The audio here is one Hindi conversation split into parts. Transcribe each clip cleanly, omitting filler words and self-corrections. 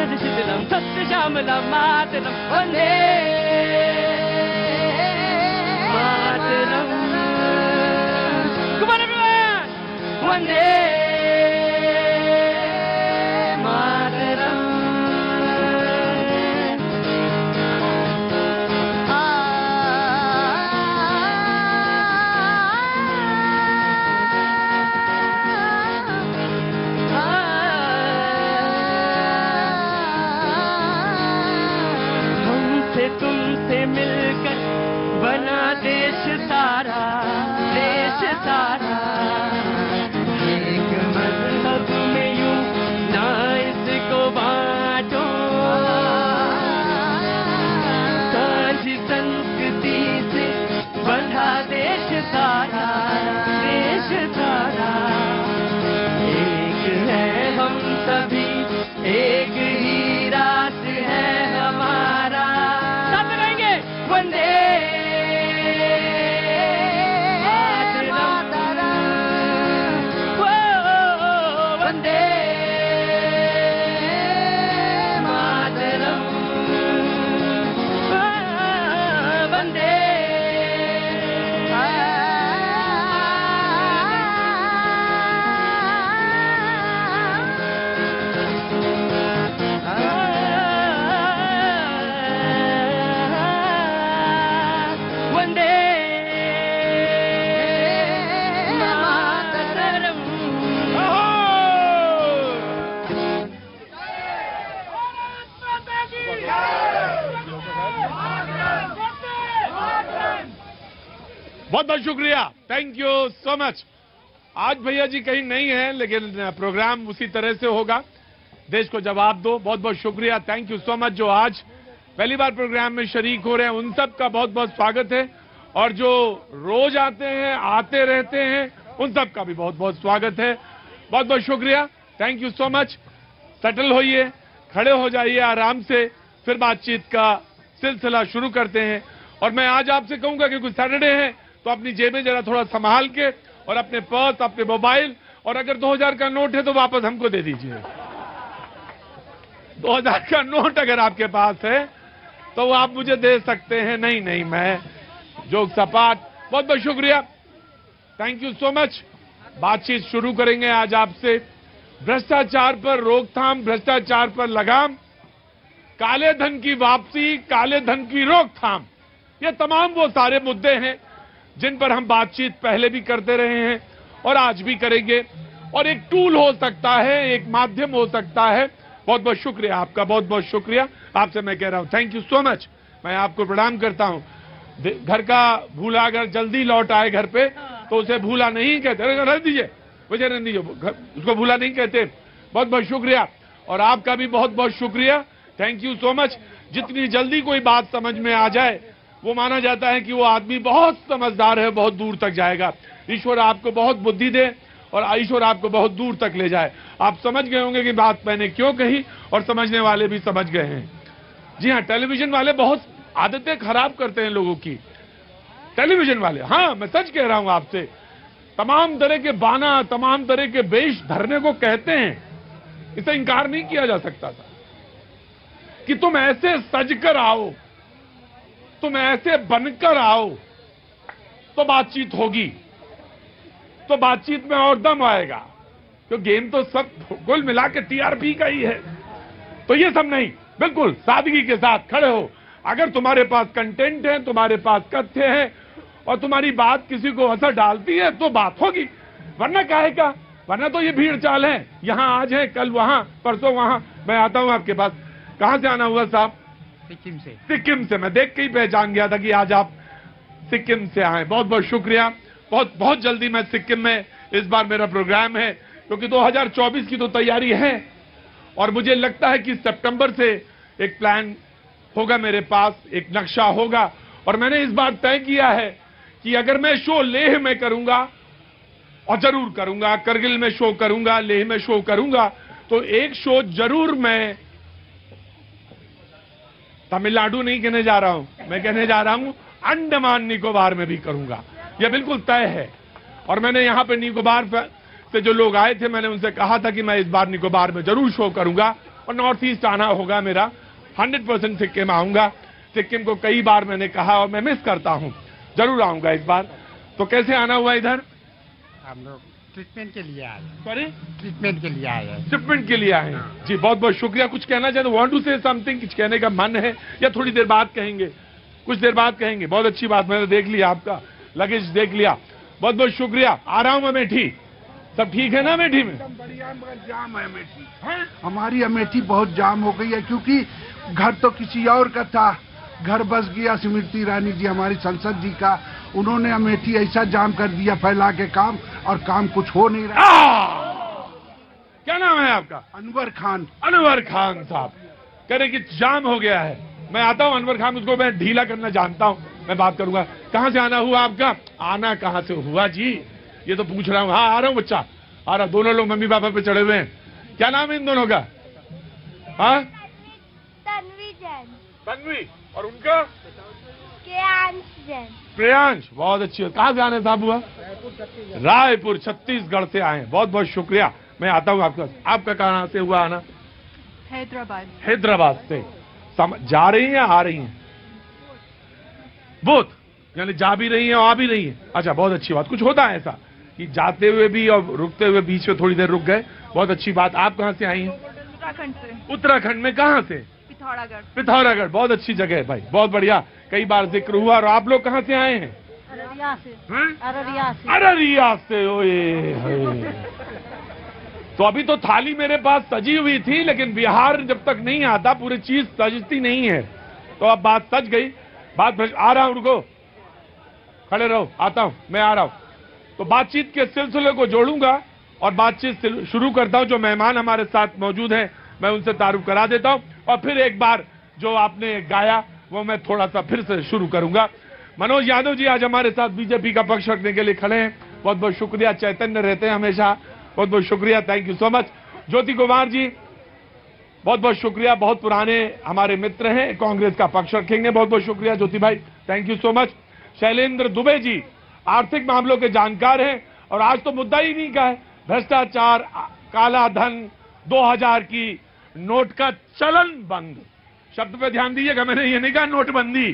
शिथिलं सत्यश्यामलं मातरं Vande Mataram. Come on everyone! वन्दे तुमसे मिलकर बना देश सारा, देश सारा। एक मजहब में यूं ना इसको बांटो, साझी संस्कृति से बंधा देश सारा, देश सारा। एक है हम सभी, एक ही रात है हमारा। वंदे मातरम, वंदे मातरम, वंदे। बहुत बहुत शुक्रिया, थैंक यू सो मच। आज भैया जी कहीं नहीं है, लेकिन प्रोग्राम उसी तरह से होगा। देश को जवाब दो, बहुत बहुत शुक्रिया, थैंक यू सो मच। जो आज पहली बार प्रोग्राम में शरीक हो रहे हैं उन सब का बहुत बहुत स्वागत है, और जो रोज आते हैं, आते रहते हैं, उन सब का भी बहुत बहुत स्वागत है। बहुत बहुत शुक्रिया, thank you so much. Settle होइए, खड़े हो जाइए आराम से, फिर बातचीत का सिलसिला शुरू करते हैं। और मैं आज आपसे कहूंगा कि कुछ सैटरडे है तो अपनी जेबें जरा थोड़ा संभाल के, और अपने पर्स, अपने मोबाइल, और अगर 2000 का नोट है तो वापस हमको दे दीजिए। 2000 का नोट अगर आपके पास है तो वो आप मुझे दे सकते हैं। नहीं नहीं, मैं जोक सपाट। बहुत बहुत शुक्रिया, थैंक यू सो मच। बातचीत शुरू करेंगे आज आपसे भ्रष्टाचार पर रोकथाम, भ्रष्टाचार पर लगाम, काले धन की वापसी, काले धन की रोकथाम। ये तमाम वो सारे मुद्दे हैं जिन पर हम बातचीत पहले भी करते रहे हैं और आज भी करेंगे, और एक टूल हो सकता है, एक माध्यम हो सकता है। बहुत बहुत शुक्रिया आपका, बहुत बहुत शुक्रिया। आपसे मैं कह रहा हूं थैंक यू सो मच। मैं आपको प्रणाम करता हूं। घर का भूला अगर जल्दी लौट आए घर पे तो उसे भूला नहीं कहते। रख दीजिए, मुझे रहने दीजिए, उसको भूला नहीं कहते। बहुत बहुत शुक्रिया, और आपका भी बहुत बहुत शुक्रिया, थैंक यू सो मच। जितनी जल्दी कोई बात समझ में आ जाए वो माना जाता है कि वो आदमी बहुत समझदार है, बहुत दूर तक जाएगा। ईश्वर आपको बहुत बुद्धि दे और ईश्वर आपको बहुत दूर तक ले जाए। आप समझ गए होंगे कि बात मैंने क्यों कही, और समझने वाले भी समझ गए हैं। जी हाँ, टेलीविजन वाले बहुत आदतें खराब करते हैं लोगों की। टेलीविजन वाले, हाँ मैं सच कह रहा हूं आपसे, तमाम तरह के बाना, तमाम तरह के वेश धरने को कहते हैं। इसे इंकार नहीं किया जा सकता था कि तुम ऐसे सजकर आओ, तुम ऐसे बनकर आओ तो बातचीत होगी, तो बातचीत में और दम आएगा। तो गेम तो सब कुल मिला के टीआरपी का ही है। तो ये सब नहीं, बिल्कुल सादगी के साथ खड़े हो। अगर तुम्हारे पास कंटेंट है, तुम्हारे पास तथ्य है, और तुम्हारी बात किसी को असर डालती है तो बात होगी, वरना काहे का? वरना तो ये भीड़ चाल है, यहां आज है, कल वहां, परसों वहां। मैं आता हूं आपके पास। कहां से आना हुआ साहब? सिक्किम से। सिक्किम से। मैं देख के ही पहचान गया था कि आज आप सिक्किम से आए। बहुत बहुत शुक्रिया। बहुत बहुत जल्दी मैं सिक्किम में, इस बार मेरा प्रोग्राम है, क्योंकि 2024 की तो तैयारी है, और मुझे लगता है कि सितंबर से एक प्लान होगा मेरे पास, एक नक्शा होगा। और मैंने इस बार तय किया है कि अगर मैं शो लेह में करूंगा, और जरूर करूंगा, करगिल में शो करूंगा, लेह में शो करूंगा, तो एक शो जरूर मैं तमिलनाडु नहीं कहने जा रहा हूं, मैं कहने जा रहा हूं अंडमान निकोबार में भी करूंगा। यह बिल्कुल तय है। और मैंने यहां पे निकोबार से जो लोग आए थे, मैंने उनसे कहा था कि मैं इस बार निकोबार में जरूर शो करूंगा, और नॉर्थ ईस्ट आना होगा मेरा। 100% सिक्किम आऊंगा। सिक्किम को कई बार मैंने कहा और मैं मिस करता हूं, जरूर आऊंगा इस बार। तो कैसे आना हुआ इधर? हम लोग ट्रीटमेंट के लिए आए हैं। सॉरी, ट्रीटमेंट के लिए आए हैं। ट्रीटमेंट के लिए आए हैं जी। बहुत बहुत शुक्रिया। कुछ कहना चाहते? Want to say something? कुछ कहने का मन है या थोड़ी देर बाद कहेंगे? कुछ देर बाद कहेंगे। बहुत अच्छी बात, मैंने देख लिया आपका लगेज, देख लिया। बहुत बहुत शुक्रिया। आ रहा हूं मैं अमेठी। सब ठीक है ना अमेठी में? एकदम बढ़िया, मगर जाम है अमेठी। हमारी अमेठी बहुत जाम हो गई है, क्योंकि घर तो किसी और का था, घर बस गया स्मृति ईरानी जी, हमारी संसद जी का। उन्होंने अमेठी ऐसा जाम कर दिया फैला के काम, और काम कुछ हो नहीं रहा। क्या नाम है आपका? अनवर खान। अनवर खान साहब कह रहे कि जाम हो गया है। मैं आता हूं अनवर खान, उसको मैं ढीला करना जानता हूं, मैं बात करूंगा। कहां से आना हुआ आपका? आना कहां से हुआ जी, ये तो पूछ रहा हूं। हाँ आ रहा हूं बच्चा, आ रहा। दोनों लोग मम्मी पापा पे चढ़े हुए हैं। क्या नाम है इन दोनों का? हाँ, तन्वी जैन। तन्वी। और उनका? प्रियांश जैन। प्रियांश। बहुत अच्छी बात। कहां से आने साहब हुआ? रायपुर छत्तीसगढ़ से आए। बहुत बहुत शुक्रिया। मैं आता हूं आपका। आपका कहां से हुआ आना? हैदराबाद। हैदराबाद से। जा रही हैं या आ रही हैं? बोथ, यानी जा भी रही हैं और आ भी रही हैं। अच्छा, बहुत अच्छी बात। कुछ होता है ऐसा कि जाते हुए भी और रुकते हुए बीच में थोड़ी देर रुक गए। बहुत अच्छी बात। आप कहां से आई हैं? उत्तराखंड से। उत्तराखंड में कहां से? पिथौरागढ़। पिथौरागढ़। बहुत अच्छी जगह है भाई, बहुत बढ़िया। कई बार जिक्र हुआ। और आप लोग कहां से आए हैं? अररिया से। हैं? अररिया से। अररिया से। ओए होए। तो अभी तो थाली मेरे पास सजी हुई थी, लेकिन बिहार जब तक नहीं आता पूरी चीज सजती नहीं है। तो अब बात सज गई। बात आ रहा हूं, रुको, खड़े रहो, आता हूं, मैं आ रहा हूं। तो बातचीत के सिलसिले को जोड़ूंगा और बातचीत शुरू करता हूं। जो मेहमान हमारे साथ मौजूद हैं मैं उनसे तारुफ करा देता हूं, और फिर एक बार जो आपने गाया वो मैं थोड़ा सा फिर से शुरू करूंगा। मनोज यादव जी आज हमारे साथ बीजेपी का पक्ष रखने के लिए खड़े हैं। बहुत बहुत शुक्रिया। चैतन्य रहते हैं हमेशा। बहुत बहुत शुक्रिया, thank you so much. Jyoti Kumar ji, बहुत बहुत शुक्रिया। बहुत पुराने हमारे मित्र हैं, कांग्रेस का पक्ष रखेंगे। बहुत बहुत शुक्रिया ज्योति भाई, thank you so much. Shailendra Dube ji आर्थिक मामलों के जानकार हैं, और आज तो मुद्दा ही नहीं का है, भ्रष्टाचार, काला धन, 2000 की नोट का चलन बंद। शब्द पे ध्यान दीजिएगा, मैंने ये नहीं कहा नोटबंदी,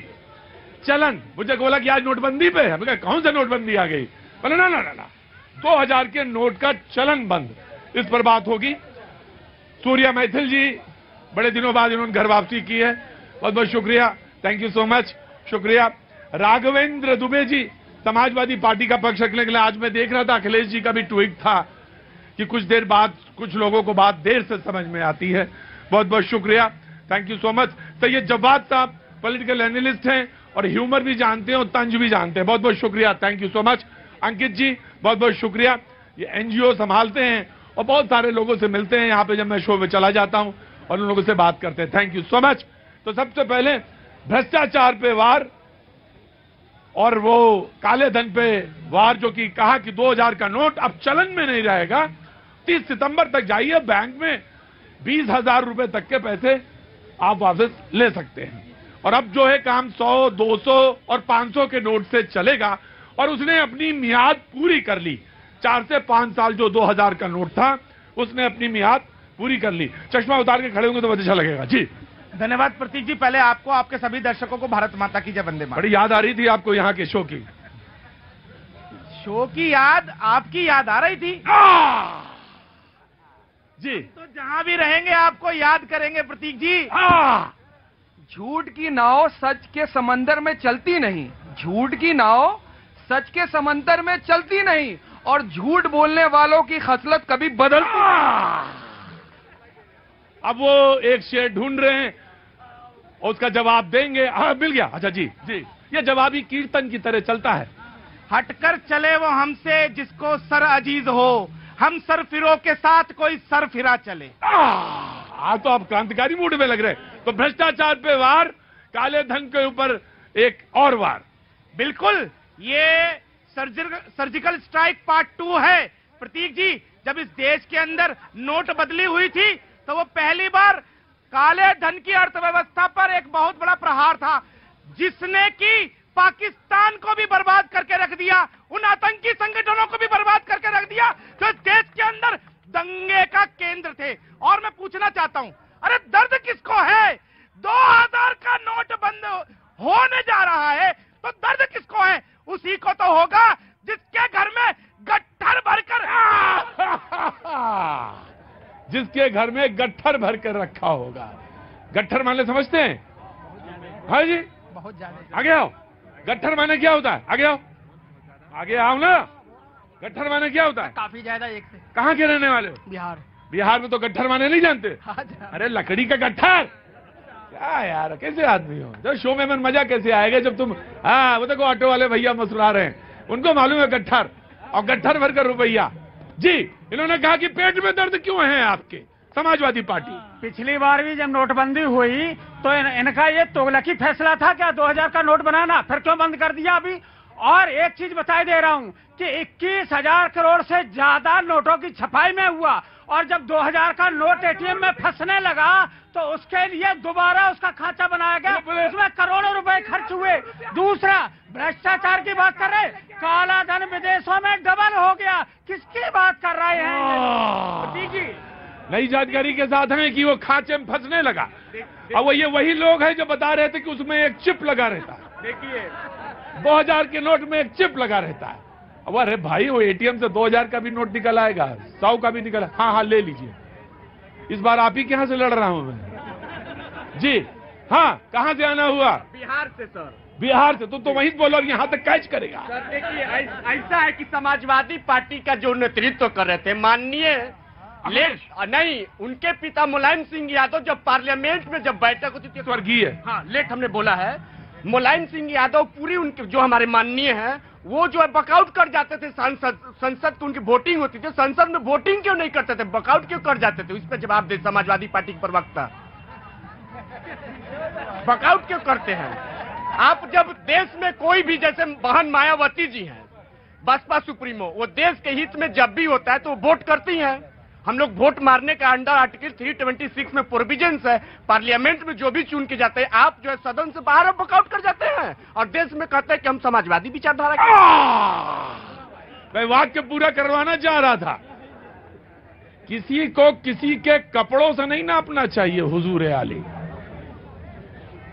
चलन। मुझे बोला कि आज नोटबंदी पे है। मैं कौन सा नोटबंदी आ गई? बोले ना ना ना ना, 2000 के नोट का चलन बंद, इस पर बात होगी। सूर्या मैथिल जी, बड़े दिनों बाद इन्होंने घर वापसी की है। बहुत बहुत शुक्रिया, थैंक यू सो मच, शुक्रिया। राघवेंद्र दुबे जी, समाजवादी पार्टी का पक्ष रखने के लिए। आज मैं देख रहा था अखिलेश जी का भी ट्वीट था कि कुछ देर बाद कुछ लोगों को बात देर से समझ में आती है। बहुत बहुत शुक्रिया, thank you so much. Syed Jawad साहब पॉलिटिकल एनालिस्ट हैं और ह्यूमर भी जानते हैं और तंज भी जानते हैं। बहुत बहुत शुक्रिया, थैंक यू सो मच। अंकित जी, बहुत बहुत शुक्रिया। ये एनजीओ संभालते हैं और बहुत सारे लोगों से मिलते हैं यहाँ पे जब मैं शो में चला जाता हूं, और उन लोगों से बात करते हैं। Thank you so much. तो सबसे पहले भ्रष्टाचार पे वार और वो काले धन पे वार, जो कि कहा कि 2000 का नोट अब चलन में नहीं रहेगा। 30 सितंबर तक जाइए बैंक में, 20,000 रुपए तक के पैसे आप वापस ले सकते हैं। और अब जो है काम 100, 200 और 500 के नोट से चलेगा। और उसने अपनी मियाद पूरी कर ली। 4 से 5 साल जो 2000 का नोट था, उसने अपनी मियाद पूरी कर ली। चश्मा उतार के खड़े होंगे तो अच्छा लगेगा जी। धन्यवाद प्रतीक जी। पहले आपको, आपके सभी दर्शकों को भारत माता की जय, वंदे मातरम। बड़ी याद आ रही थी आपको यहाँ के शो की? शो की याद, आपकी याद आ रही थी जी। तो जहां भी रहेंगे आपको याद करेंगे प्रतीक जी। झूठ की नाव सच के समंदर में चलती नहीं, झूठ की नाव सच के समंदर में चलती नहीं, और झूठ बोलने वालों की खसलत कभी बदलती नहीं। अब वो एक शेर ढूंढ रहे हैं और उसका जवाब देंगे। हाँ, मिल गया। अच्छा जी जी, ये जवाबी कीर्तन की तरह चलता है। हटकर चले वो हमसे जिसको सर अजीज हो, हम सर फिरो के साथ कोई सर फिरा चले। आज तो आप क्रांतिकारी मूड में लग रहे हैं। तो भ्रष्टाचार पे वार, काले धन के ऊपर एक और वार। बिल्कुल, ये सर्जिकल स्ट्राइक पार्ट 2 है प्रतीक जी। जब इस देश के अंदर नोट बदली हुई थी तो वो पहली बार काले धन की अर्थव्यवस्था पर एक बहुत बड़ा प्रहार था, जिसने कि पाकिस्तान को भी बर्बाद करके रख दिया, उन आतंकी संगठनों को भी बर्बाद करके रख दिया जो इस देश के अंदर दंगे का केंद्र थे। और मैं पूछना चाहता हूं, अरे जिसके घर में गट्ठर भर कर रखा होगा। गट्ठर माने समझते हैं? हाँ जी, बहुत ज्यादा। आगे आओ। गट्ठर माने क्या होता है? आगे आओ, आगे आओ ना। गट्ठर माने क्या होता है? काफी ज्यादा एक से। कहाँ के रहने वाले हो? बिहार। बिहार में तो गट्ठर माने नहीं जानते? अरे लकड़ी का गट्ठर, क्या यार कैसे आदमी हो? जब शो में मजा कैसे आएगा जब तुम, हाँ वो देखो ऑटो वाले भैया मुस्कुरा रहे हैं, उनको मालूम है गट्ठर, और गट्ठर भरकर रुपया। जी, इन्होंने कहा कि पेट में दर्द क्यों है आपके समाजवादी पार्टी? पिछली बार भी जब नोटबंदी हुई तो इनका ये तोगलकी फैसला था क्या 2000 का नोट बनाना, फिर क्यों बंद कर दिया अभी? और एक चीज बताई दे रहा हूँ कि 21,000 करोड़ से ज्यादा नोटों की छपाई में हुआ, और जब 2000 का नोट एटीएम में फंसने लगा तो उसके लिए दोबारा उसका खांचा बनाया गया, उसमें करोड़ों रुपए खर्च हुए। दूसरा, भ्रष्टाचार की बात कर रहे, काला धन विदेशों में डबल हो गया, किसकी बात कर रहे हैं? जी, नई जानकारी के साथ है कि वो खांचे में फंसने लगा। अब वो ये वही लोग हैं जो बता रहे थे कि उसमें एक चिप लगा रहता है। देखिए 2000 के नोट में एक चिप लगा रहता है। अब अरे भाई वो एटीएम से 2000 का भी नोट निकल आएगा, 100 का भी निकल। हाँ हाँ ले लीजिए, इस बार आप ही के यहाँ से लड़ रहा हूं मैं। जी हाँ, कहाँ से आना हुआ? बिहार से सर। बिहार से? तुम तो वहीं बोलो, यहाँ तक कैच करेगा। सर देखिए ऐसा है कि समाजवादी पार्टी का जो नेतृत्व कर रहे थे माननीय नहीं, उनके पिता मुलायम सिंह यादव जब पार्लियामेंट में जब बैठक होती थी, स्वर्गीय, हाँ लेट हमने बोला है, मुलायम सिंह यादव पूरी उनके जो हमारे माननीय हैं वो जो है बकआउट कर जाते थे संसद की उनकी वोटिंग होती थी, संसद में वोटिंग क्यों नहीं करते थे, बकआउट क्यों कर जाते थे? इस पर जवाब दे समाजवादी पार्टी के प्रवक्ता, बकआउट क्यों करते हैं आप? जब देश में कोई भी, जैसे बहन मायावती जी हैं बसपा सुप्रीमो, वो देश के हित में जब भी होता है तो वोट करती हैं। हम लोग वोट मारने का अंडर आर्टिकल 326 में प्रोविजंस है, पार्लियामेंट में जो भी चुन के जाते हैं, आप जो है सदन से बाहर वॉकआउट कर जाते हैं और देश में कहते हैं कि हम समाजवादी विचारधारा के। मैं वाक्य पूरा करवाना चाह रहा था। किसी को किसी के कपड़ों से नहीं नापना चाहिए हुजूर आली।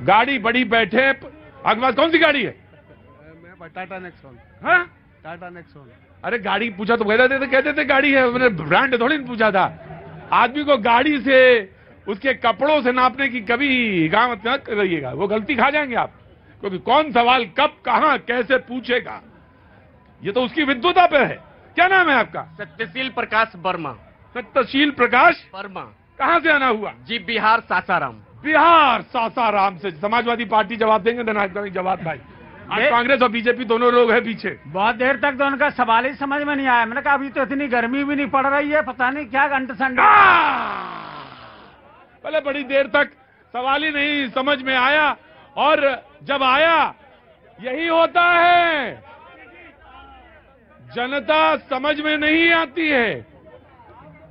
गाड़ी बड़ी बैठे, आपके पास कौन सी गाड़ी है? टाटा नेक्सॉन। हाँ, टाटा नेक्सॉन। अरे गाड़ी पूछा तो कहते थे गाड़ी है, मैंने ब्रांड थोड़ी नहीं पूछा था। आदमी को गाड़ी से उसके कपड़ों से नापने की कभी हिगामत न करिएगा, वो गलती खा जाएंगे आप, क्योंकि कौन सवाल कब कहां कैसे पूछेगा ये तो उसकी विद्वता पे है। क्या नाम है आपका? सत्यशील प्रकाश वर्मा। सत्यशील प्रकाश वर्मा। कहां से आना हुआ? जी बिहार सासाराम। बिहार सासाराम से। समाजवादी पार्टी जवाब देंगे, देना जवाब भाई। आज कांग्रेस और बीजेपी दोनों लोग हैं पीछे। बहुत देर तक तो उनका सवाल ही समझ में नहीं आया। मैंने कहा अभी तो इतनी गर्मी भी नहीं पड़ रही है, पता नहीं क्या घंटे संडे। पहले बड़ी देर तक सवाल ही नहीं समझ में आया, और जब आया यही होता है, जनता समझ में नहीं आती है,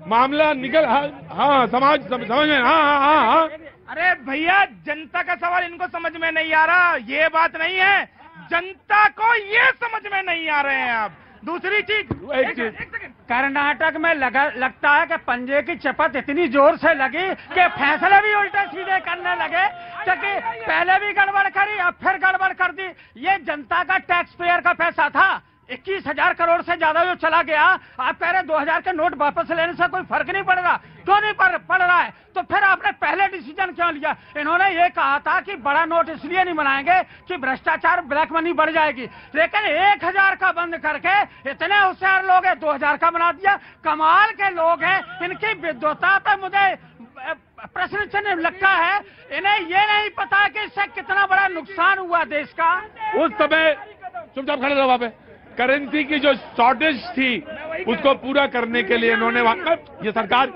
मामला निकल। हाँ समझ में। हाँ। अरे भैया जनता का सवाल इनको समझ में नहीं आ रहा, ये बात नहीं है, जनता को ये समझ में नहीं आ रहे हैं। आप दूसरी चीज, कर्नाटक में लगता है कि पंजे की चपत इतनी जोर से लगी कि फैसले भी उल्टे सीधे करने लगे, क्योंकि पहले भी गड़बड़ करी अब फिर गड़बड़ कर दी। ये जनता का टैक्स पेयर का पैसा था, 21,000 करोड़ से ज्यादा जो चला गया। आप कह रहे 2000 के नोट वापस लेने से कोई फर्क नहीं पड़ रहा, क्यों नहीं पड़ रहा है? तो फिर आपने पहले डिसीजन क्यों लिया? इन्होंने ये कहा था कि बड़ा नोट इसलिए नहीं बनाएंगे कि भ्रष्टाचार ब्लैक मनी बढ़ जाएगी, लेकिन 1000 का बंद करके इतने होशियार लोग हैं 2000 का बना दिया। कमाल के लोग हैं, इनकी विद्वता पे मुझे प्रश्न चिन्ह लगता है। इन्हें ये नहीं पता कि इससे कितना बड़ा नुकसान हुआ देश का। उस समय चुपचाप खड़े रहो वहां पे। करेंसी की जो शॉर्टेज थी उसको पूरा करने के लिए इन्होंने ये सरकार,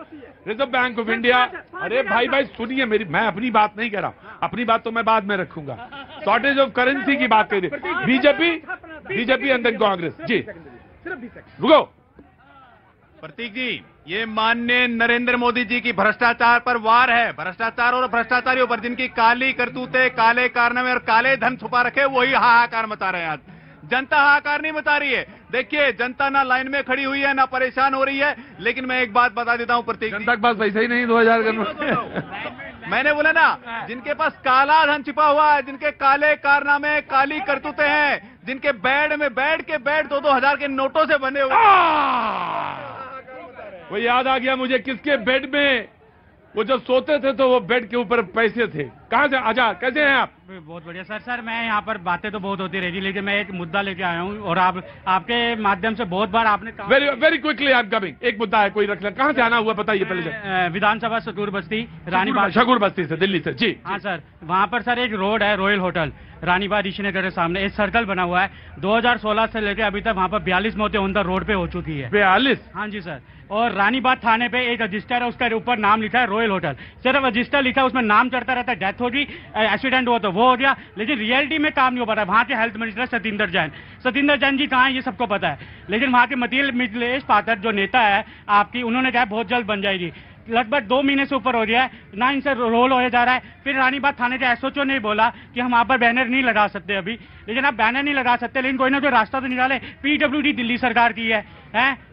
रिजर्व बैंक ऑफ इंडिया। अरे भाई सुनिए मेरी, मैं अपनी बात नहीं कह रहा, अपनी बात तो मैं बाद में रखूंगा। शॉर्टेज ऑफ करेंसी की बात कही बीजेपी एंड देन कांग्रेस। जी रुको। प्रतीक जी, ये माननीय नरेंद्र मोदी जी की भ्रष्टाचार पर वार है। भ्रष्टाचार और भ्रष्टाचारियों पर जिनकी काली करतूतें, काले कारनामे और काले धन छुपा रखे, वही हाहाकार मचा रहे हैं। आज जनता हाहाकार नहीं मचा रही है। देखिए जनता ना लाइन में खड़ी हुई है ना परेशान हो रही है, लेकिन मैं एक बात बता देता हूं प्रतीक, जनता के पास पैसा ही नहीं 2000 का। मैंने बोला ना, जिनके पास काला धन छिपा हुआ है, जिनके काले कारनामे, काली करतूतें हैं, जिनके बेड में बैठ के 2-2 हजार के नोटों से बने हुए, वो याद आ गया मुझे, किसके बेड में वो जब सोते थे तो वो बेड के ऊपर पैसे थे। कहाँ से आजाद, कैसे हैं आप? बहुत बढ़िया सर मैं यहाँ पर बातें तो बहुत होती रहेगी, लेकिन मैं एक मुद्दा लेके आया हूँ और आपके माध्यम से बहुत बार आपने very quickly I am coming. एक मुद्दा है, कोई रख ले। कहाँ से आना हुआ बताइए पहले। विधानसभा शकूर बस्ती, रानीबाग शकूर बस्ती से, दिल्ली से। जी हाँ सर, वहाँ पर सर एक रोड है रॉयल होटल, रानीबाग ऋषिनगर के सामने एक सर्कल बना हुआ है। 2016 से लेकर अभी तक वहाँ पर 42 मौतें ऑन द रोड पे हो चुकी है। 42? हाँ जी सर। और रानीबाग थाने पे एक रजिस्टर है, उसका ऊपर नाम लिखा है रॉयल होटल। सिर्फ रजिस्टर लिखा है, उसमें नाम चढ़ता रहता है, डेथ हो गई, एक्सीडेंट हुआ तो वो हो गया, लेकिन रियलिटी में काम नहीं हो पा रहा है। वहाँ के हेल्थ मिनिस्टर सतिंदर जैन जी कहाँ है ये सबको पता है, लेकिन वहाँ के मिथिलेश पाठक जो नेता है आपकी, उन्होंने कहा बहुत जल्द बन जाएगी। लगभग 2 महीने से ऊपर हो गया है ना, इनसे रोल हो जा रहा है। फिर रानीबाग थाने के एसओचओ ने बोला कि हम वहाँ पर बैनर नहीं लगा सकते अभी, लेकिन आप बैनर नहीं लगा सकते, लेकिन कोई ना कोई रास्ता तो निकाले। पीडब्ल्यूडी दिल्ली सरकार की है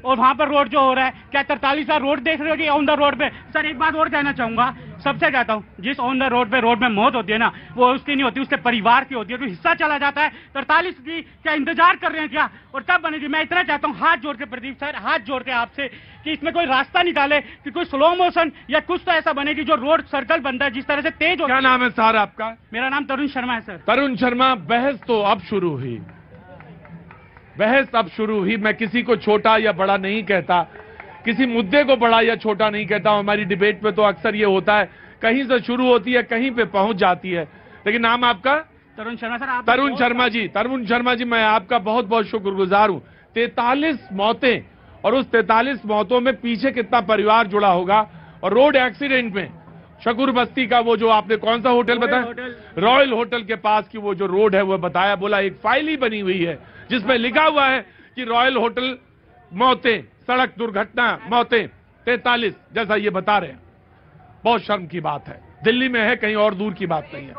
और वहाँ पर रोड जो हो रहा है, क्या 43 रोड देख रहे हो कि ऑन द रोड पे? सर एक बात और कहना चाहूंगा, सबसे कहता हूँ, जिस ऑन द रोड पे रोड में मौत होती है ना, वो उसकी नहीं होती, उसके परिवार की होती है। तो हिस्सा चला जाता है 43 की, क्या इंतजार कर रहे हैं क्या? और कब बनेगी? मैं इतना चाहता हूँ हाथ जोड़ के प्रदीप सर, हाथ जोड़ के आपसे, कि इसमें कोई रास्ता निकाले, कि कोई स्लो मोशन या कुछ तो ऐसा बने कि जो रोड सर्कल बनता है जिस तरह से तेज हो। क्या नाम है सर आपका? मेरा नाम तरुण शर्मा है सर। तरुण शर्मा, बहस तो अब शुरू हुई, बहस अब शुरू हुई। मैं किसी को छोटा या बड़ा नहीं कहता, किसी मुद्दे को बड़ा या छोटा नहीं कहता हूं। हमारी डिबेट में तो अक्सर ये होता है, कहीं से शुरू होती है, कहीं पे पहुंच जाती है। लेकिन नाम आपका? तरुण शर्मा सर। तरुण शर्मा जी, तरुण शर्मा जी, मैं आपका बहुत बहुत शुक्रगुजार हूं। 43 मौतें, और उस 43 मौतों में पीछे कितना परिवार जुड़ा होगा। और रोड एक्सीडेंट में शकूर बस्ती का वो जो आपने कौन सा होटल बताया, रॉयल होटल के पास की वो जो रोड है वो बताया, बोला एक फाइल ही बनी हुई है जिसमें लिखा हुआ है कि रॉयल होटल मौतें, सड़क दुर्घटना मौतें 43, जैसा ये बता रहे हैं। बहुत शर्म की बात है, दिल्ली में है, कहीं और दूर की बात नहीं है।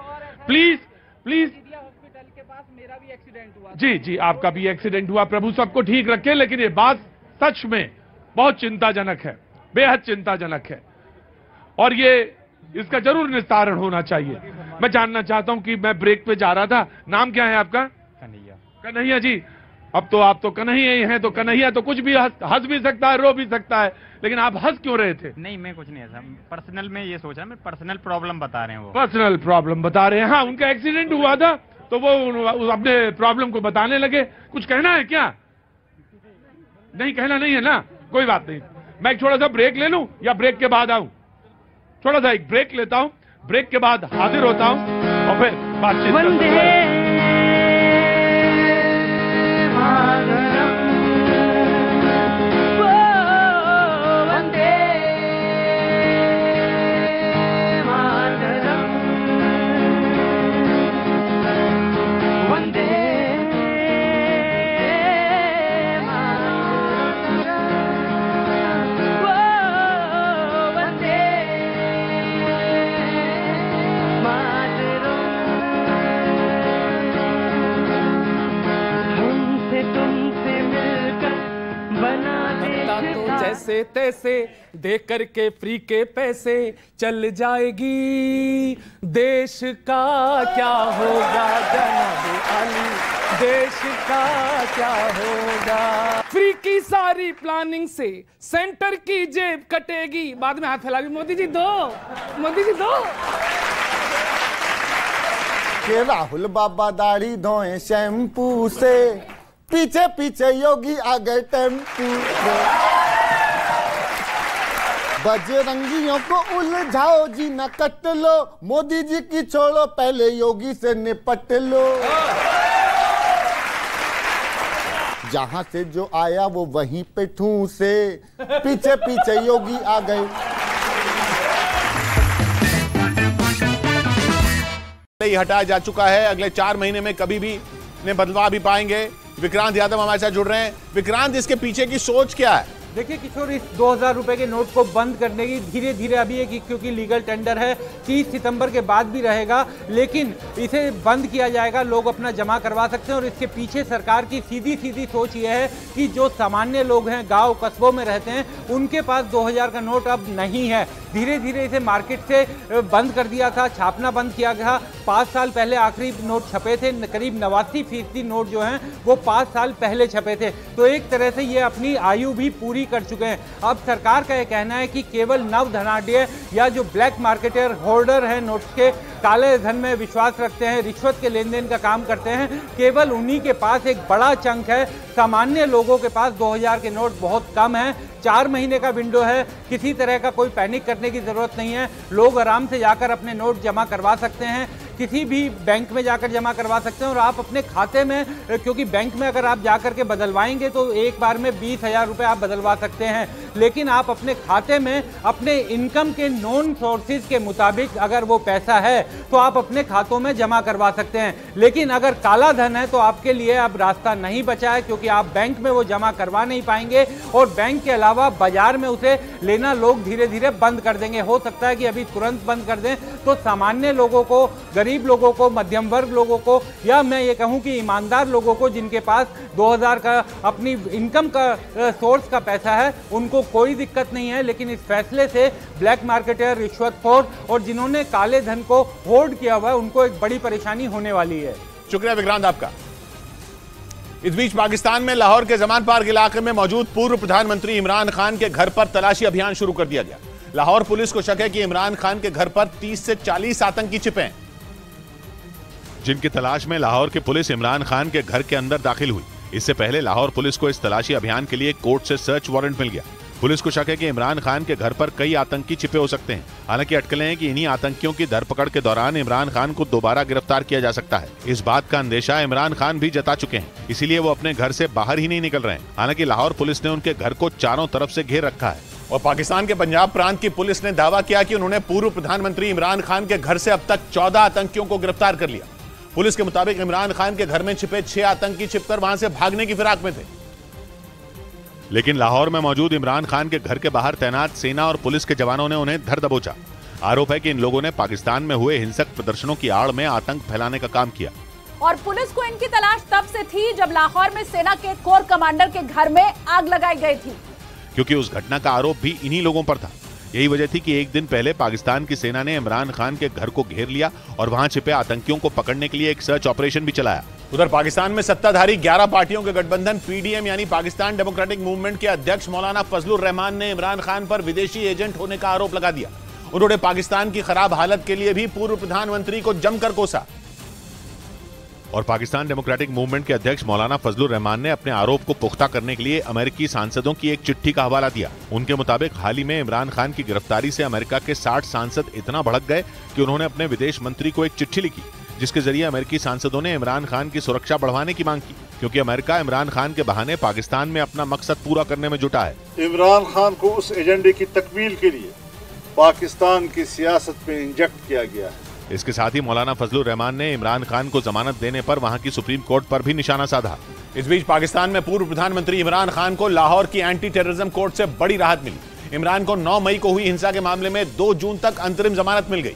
प्लीज हॉस्पिटल के पास मेरा भी एक्सीडेंट हुआ। जी, आपका भी एक्सीडेंट हुआ, प्रभु सबको ठीक रखे। लेकिन ये बात सच में बहुत चिंताजनक है, बेहद चिंताजनक है, और ये इसका जरूर निस्तारण होना चाहिए। मैं जानना चाहता हूं कि मैं ब्रेक पे जा रहा था, नाम क्या है आपका? कन्हैया जी। अब तो आप तो कन्हैया ही हैं, तो कन्हैया तो कुछ भी हंस भी सकता है, रो भी सकता है, लेकिन आप हंस क्यों रहे थे? नहीं, मैं कुछ नहीं ऐसा पर्सनल में ये सोच रहा, मैं पर्सनल प्रॉब्लम बता रहे हैं। वो पर्सनल प्रॉब्लम बता रहे हैं। हाँ, उनका एक्सीडेंट हुआ था तो वो अपने प्रॉब्लम को बताने लगे। कुछ कहना है क्या? नहीं, कहना नहीं है ना, कोई बात नहीं। मैं एक थोड़ा सा ब्रेक ले लूं या ब्रेक के बाद आऊं? थोड़ा सा एक ब्रेक लेता हूं, ब्रेक के बाद हाजिर होता हूं और फिर बातचीत करते हैं। जैसे तैसे दे करके फ्री के पैसे चल जाएगी, देश का क्या होगा जनाब अली, देश का क्या होगा। फ्री की सारी प्लानिंग से सेंटर की जेब कटेगी। बाद में हाथ फैला भी, मोदी जी दो, मोदी जी दो। के राहुल बाबा दाढ़ी धोए शैम्पू से, पीछे पीछे योगी आ गए टेम्पू से। बजरंगियों को उलझाओ जी न कट लो, मोदी जी की छोड़ो पहले योगी से निपट लो। जहां से जो आया वो वहीं पे ठूसे, पीछे पीछे योगी आ गए। हटाया जा चुका है, अगले 4 महीने में कभी भी ने बदलाव भी पाएंगे। विक्रांत यादव हमारे साथ जुड़ रहे हैं। विक्रांत, इसके पीछे की सोच क्या है? देखिए किशोर, इस 2000 रुपए के नोट को बंद करने की धीरे धीरे अभी एक, क्योंकि लीगल टेंडर है 30 सितंबर के बाद भी रहेगा, लेकिन इसे बंद किया जाएगा, लोग अपना जमा करवा सकते हैं। और इसके पीछे सरकार की सीधी सीधी सोच यह है कि जो सामान्य लोग हैं, गांव कस्बों में रहते हैं, उनके पास 2000 का नोट अब नहीं है। धीरे धीरे इसे मार्केट से बंद कर दिया था, छापना बंद किया गया। 5 साल पहले आखिरी नोट छपे थे, करीब 89% नोट जो हैं वो 5 साल पहले छपे थे। तो एक तरह से ये अपनी आयु भी पूरी कर चुके हैं। अब सरकार का यह कहना है कि केवल नव धनाढ्य या जो ब्लैक मार्केटर होल्डर हैं नोट्स के, काले धन में विश्वास रखते हैं, रिश्वत के लेन देन का काम करते हैं, केवल उन्हीं के पास एक बड़ा चंक है। सामान्य लोगों के पास 2000 के नोट बहुत कम है। 4 महीने का विंडो है, किसी तरह का कोई पैनिक करने की जरूरत नहीं है। लोग आराम से जाकर अपने नोट जमा करवा सकते हैं, किसी भी बैंक में जाकर जमा करवा सकते हैं। और आप अपने खाते में, क्योंकि बैंक में अगर आप जाकर के बदलवाएंगे तो एक बार में 20,000 रुपए आप बदलवा सकते हैं, लेकिन आप अपने खाते में अपने इनकम के नॉन सोर्सेज के मुताबिक अगर वो पैसा है तो आप अपने खातों में जमा करवा सकते हैं। लेकिन अगर काला धन है तो आपके लिए अब रास्ता नहीं बचा है, क्योंकि आप बैंक में वो जमा करवा नहीं पाएंगे और बैंक के अलावा बाजार में उसे लेना लोग धीरे धीरे बंद कर देंगे। हो सकता है कि अभी तुरंत बंद कर दें तो सामान्य लोगों को, गरीब लोगों को, मध्यम वर्ग लोगों को, या मैं ये कहूं कि ईमानदार लोगों को जिनके पास 2000 का अपनी इनकम का सोर्स का पैसा है, उनको कोई दिक्कत नहीं है। लेकिन इस फैसले से ब्लैक मार्केटर, रिश्वतखोर और जिन्होंने काले धन को होल्ड किया हुआ है उनको एक बड़ी परेशानी होने वाली है। शुक्रिया विक्रांत आपका। इस बीच पाकिस्तान में लाहौर के जमान पार्क इलाके में मौजूद पूर्व प्रधानमंत्री इमरान खान के घर पर तलाशी अभियान शुरू कर दिया गया। लाहौर पुलिस को शक है कि इमरान खान के घर पर 30 से 40 आतंकी छिपे हैं, जिनकी तलाश में लाहौर की पुलिस इमरान खान के घर के अंदर दाखिल हुई। इससे पहले लाहौर पुलिस को इस तलाशी अभियान के लिए कोर्ट से सर्च वारंट मिल गया। पुलिस को शक है कि इमरान खान के घर पर कई आतंकी छिपे हो सकते हैं। हालांकि अटकलें हैं कि इन्हीं आतंकियों की धरपकड़ के दौरान इमरान खान को दोबारा गिरफ्तार किया जा सकता है। इस बात का अंदेशा इमरान खान भी जता चुके हैं, इसीलिए वो अपने घर से बाहर ही नहीं निकल रहे हैं। हालांकि लाहौर पुलिस ने उनके घर को चारों तरफ से घेर रखा है। और पाकिस्तान के पंजाब प्रांत की पुलिस ने दावा किया कि उन्होंने पूर्व प्रधानमंत्री इमरान खान के घर से अब तक 14 आतंकियों को गिरफ्तार कर लिया। पुलिस के मुताबिक इमरान खान के घर में छिपे 6 आतंकी छिपकर वहां से भागने की फिराक में थे। लेकिन लाहौर में मौजूद इमरान खान के घर के बाहर तैनात सेना और पुलिस के जवानों ने उन्हें धर दबोचा। आरोप है कि इन लोगों ने पाकिस्तान में हुए हिंसक प्रदर्शनों की आड़ में आतंक फैलाने का काम किया। और पुलिस को इनकी तलाश तब से थी जब लाहौर में सेना के कोर कमांडर के घर में आग लगाई गई थी, क्योंकि उस घटना का आरोप भी इन्हीं लोगों पर था। यही वजह थी कि एक दिन पहले पाकिस्तान की सेना ने इमरान खान के घर को घेर लिया और वहां छिपे आतंकियों को पकड़ने के लिए एक सर्च ऑपरेशन भी चलाया। उधर पाकिस्तान में सत्ताधारी 11 पार्टियों के गठबंधन पीडीएम यानी पाकिस्तान डेमोक्रेटिक मूवमेंट के अध्यक्ष मौलाना फजलुर रहमान ने इमरान खान पर विदेशी एजेंट होने का आरोप लगा दिया। उन्होंने पाकिस्तान की खराब हालत के लिए भी पूर्व प्रधानमंत्री को जमकर कोसा। और पाकिस्तान डेमोक्रेटिक मूवमेंट के अध्यक्ष मौलाना फजलुर रहमान ने अपने आरोप को पुख्ता करने के लिए अमेरिकी सांसदों की एक चिट्ठी का हवाला दिया। उनके मुताबिक हाल ही में इमरान खान की गिरफ्तारी से अमेरिका के 60 सांसद इतना भड़क गए कि उन्होंने अपने विदेश मंत्री को एक चिट्ठी लिखी, जिसके जरिए अमेरिकी सांसदों ने इमरान खान की सुरक्षा बढ़ाने की मांग की, क्योंकि अमेरिका इमरान खान के बहाने पाकिस्तान में अपना मकसद पूरा करने में जुटा है। इमरान खान को उस एजेंडे की तकमील के लिए पाकिस्तान की सियासत में इंजेक्ट किया गया है। इसके साथ ही मौलाना फजलुर रहमान ने इमरान खान को जमानत देने पर वहां की सुप्रीम कोर्ट पर भी निशाना साधा। इस बीच पाकिस्तान में पूर्व प्रधानमंत्री इमरान खान को लाहौर की एंटी टेररिज्म कोर्ट से बड़ी राहत मिली। इमरान को 9 मई को हुई हिंसा के मामले में 2 जून तक अंतरिम जमानत मिल गई।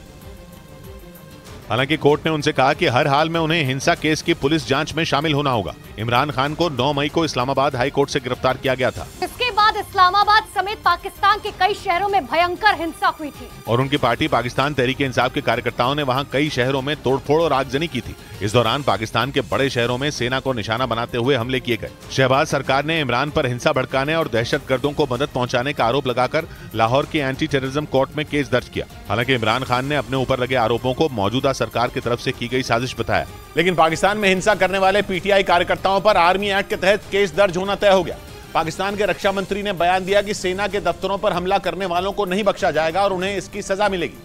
हालांकि कोर्ट ने उनसे कहा कि हर हाल में उन्हें हिंसा केस की पुलिस जांच में शामिल होना होगा। इमरान खान को 9 मई को इस्लामाबाद हाई कोर्ट से गिरफ्तार किया गया था। इसके बाद इस्लामाबाद समेत पाकिस्तान के कई शहरों में भयंकर हिंसा हुई थी और उनकी पार्टी पाकिस्तान तहरीक इंसाफ के कार्यकर्ताओं ने वहां कई शहरों में तोड़फोड़ और आगजनी की थी। इस दौरान पाकिस्तान के बड़े शहरों में सेना को निशाना बनाते हुए हमले किए गए। शहबाज सरकार ने इमरान पर हिंसा भड़काने और दहशतगर्दों को मदद पहुंचाने का आरोप लगाकर लाहौर की एंटी टेररिज्म कोर्ट में केस दर्ज किया। हालांकि इमरान खान ने अपने ऊपर लगे आरोपों को मौजूदा सरकार की तरफ से की गई साजिश बताया। लेकिन पाकिस्तान में हिंसा करने वाले पीटीआई कार्यकर्ताओं पर आर्मी एक्ट के तहत केस दर्ज होना तय हो गया। पाकिस्तान के रक्षा मंत्री ने बयान दिया कि सेना के दफ्तरों पर हमला करने वालों को नहीं बख्शा जाएगा और उन्हें इसकी सजा मिलेगी,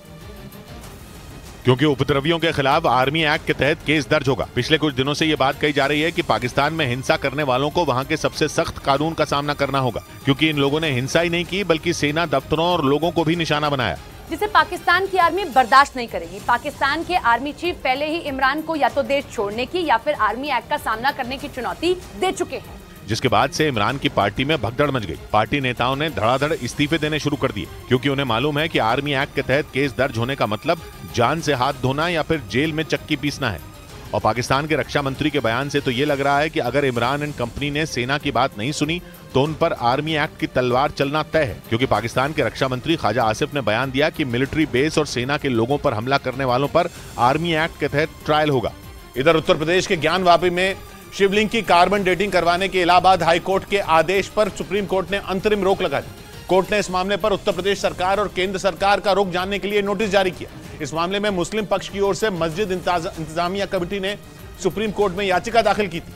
क्योंकि उपद्रवियों के खिलाफ आर्मी एक्ट के तहत केस दर्ज होगा। पिछले कुछ दिनों से ये बात कही जा रही है कि पाकिस्तान में हिंसा करने वालों को वहां के सबसे सख्त कानून का सामना करना होगा, क्योंकि इन लोगों ने हिंसा ही नहीं की बल्कि सेना दफ्तरों और लोगों को भी निशाना बनाया, जिसे पाकिस्तान की आर्मी बर्दाश्त नहीं करेगी। पाकिस्तान के आर्मी चीफ पहले ही इमरान को या तो देश छोड़ने की या फिर आर्मी एक्ट का सामना करने की चुनौती दे चुके हैं, जिसके बाद से इमरान की पार्टी में भगदड़ मच गई। पार्टी नेताओं ने धड़ाधड़ इस्तीफे देने शुरू कर दिए, क्योंकि उन्हें मालूम है कि आर्मी एक्ट के तहत केस दर्ज होने का मतलब जान से हाथ धोना या फिर जेल में चक्की पीसना है। और पाकिस्तान के रक्षा मंत्री के बयान से तो ये लग रहा है कि अगर इमरान एंड कंपनी ने सेना की बात नहीं सुनी तो उन पर आर्मी एक्ट की तलवार चलना तय है, क्योंकि पाकिस्तान के रक्षा मंत्री ख्वाजा आसिफ ने बयान दिया कि मिलिट्री बेस और सेना के लोगों पर हमला करने वालों पर आर्मी एक्ट के तहत ट्रायल होगा। इधर उत्तर प्रदेश के ज्ञानवापी में शिवलिंग की कार्बन डेटिंग करवाने के इलाहाबाद हाईकोर्ट के आदेश पर सुप्रीम कोर्ट ने अंतरिम रोक लगा दी। कोर्ट ने इस मामले पर उत्तर प्रदेश सरकार और केंद्र सरकार का रुख जानने के लिए नोटिस जारी किया। इस मामले में मुस्लिम पक्ष की ओर से मस्जिद इंतजामिया कमेटी ने सुप्रीम कोर्ट में याचिका दाखिल की थी,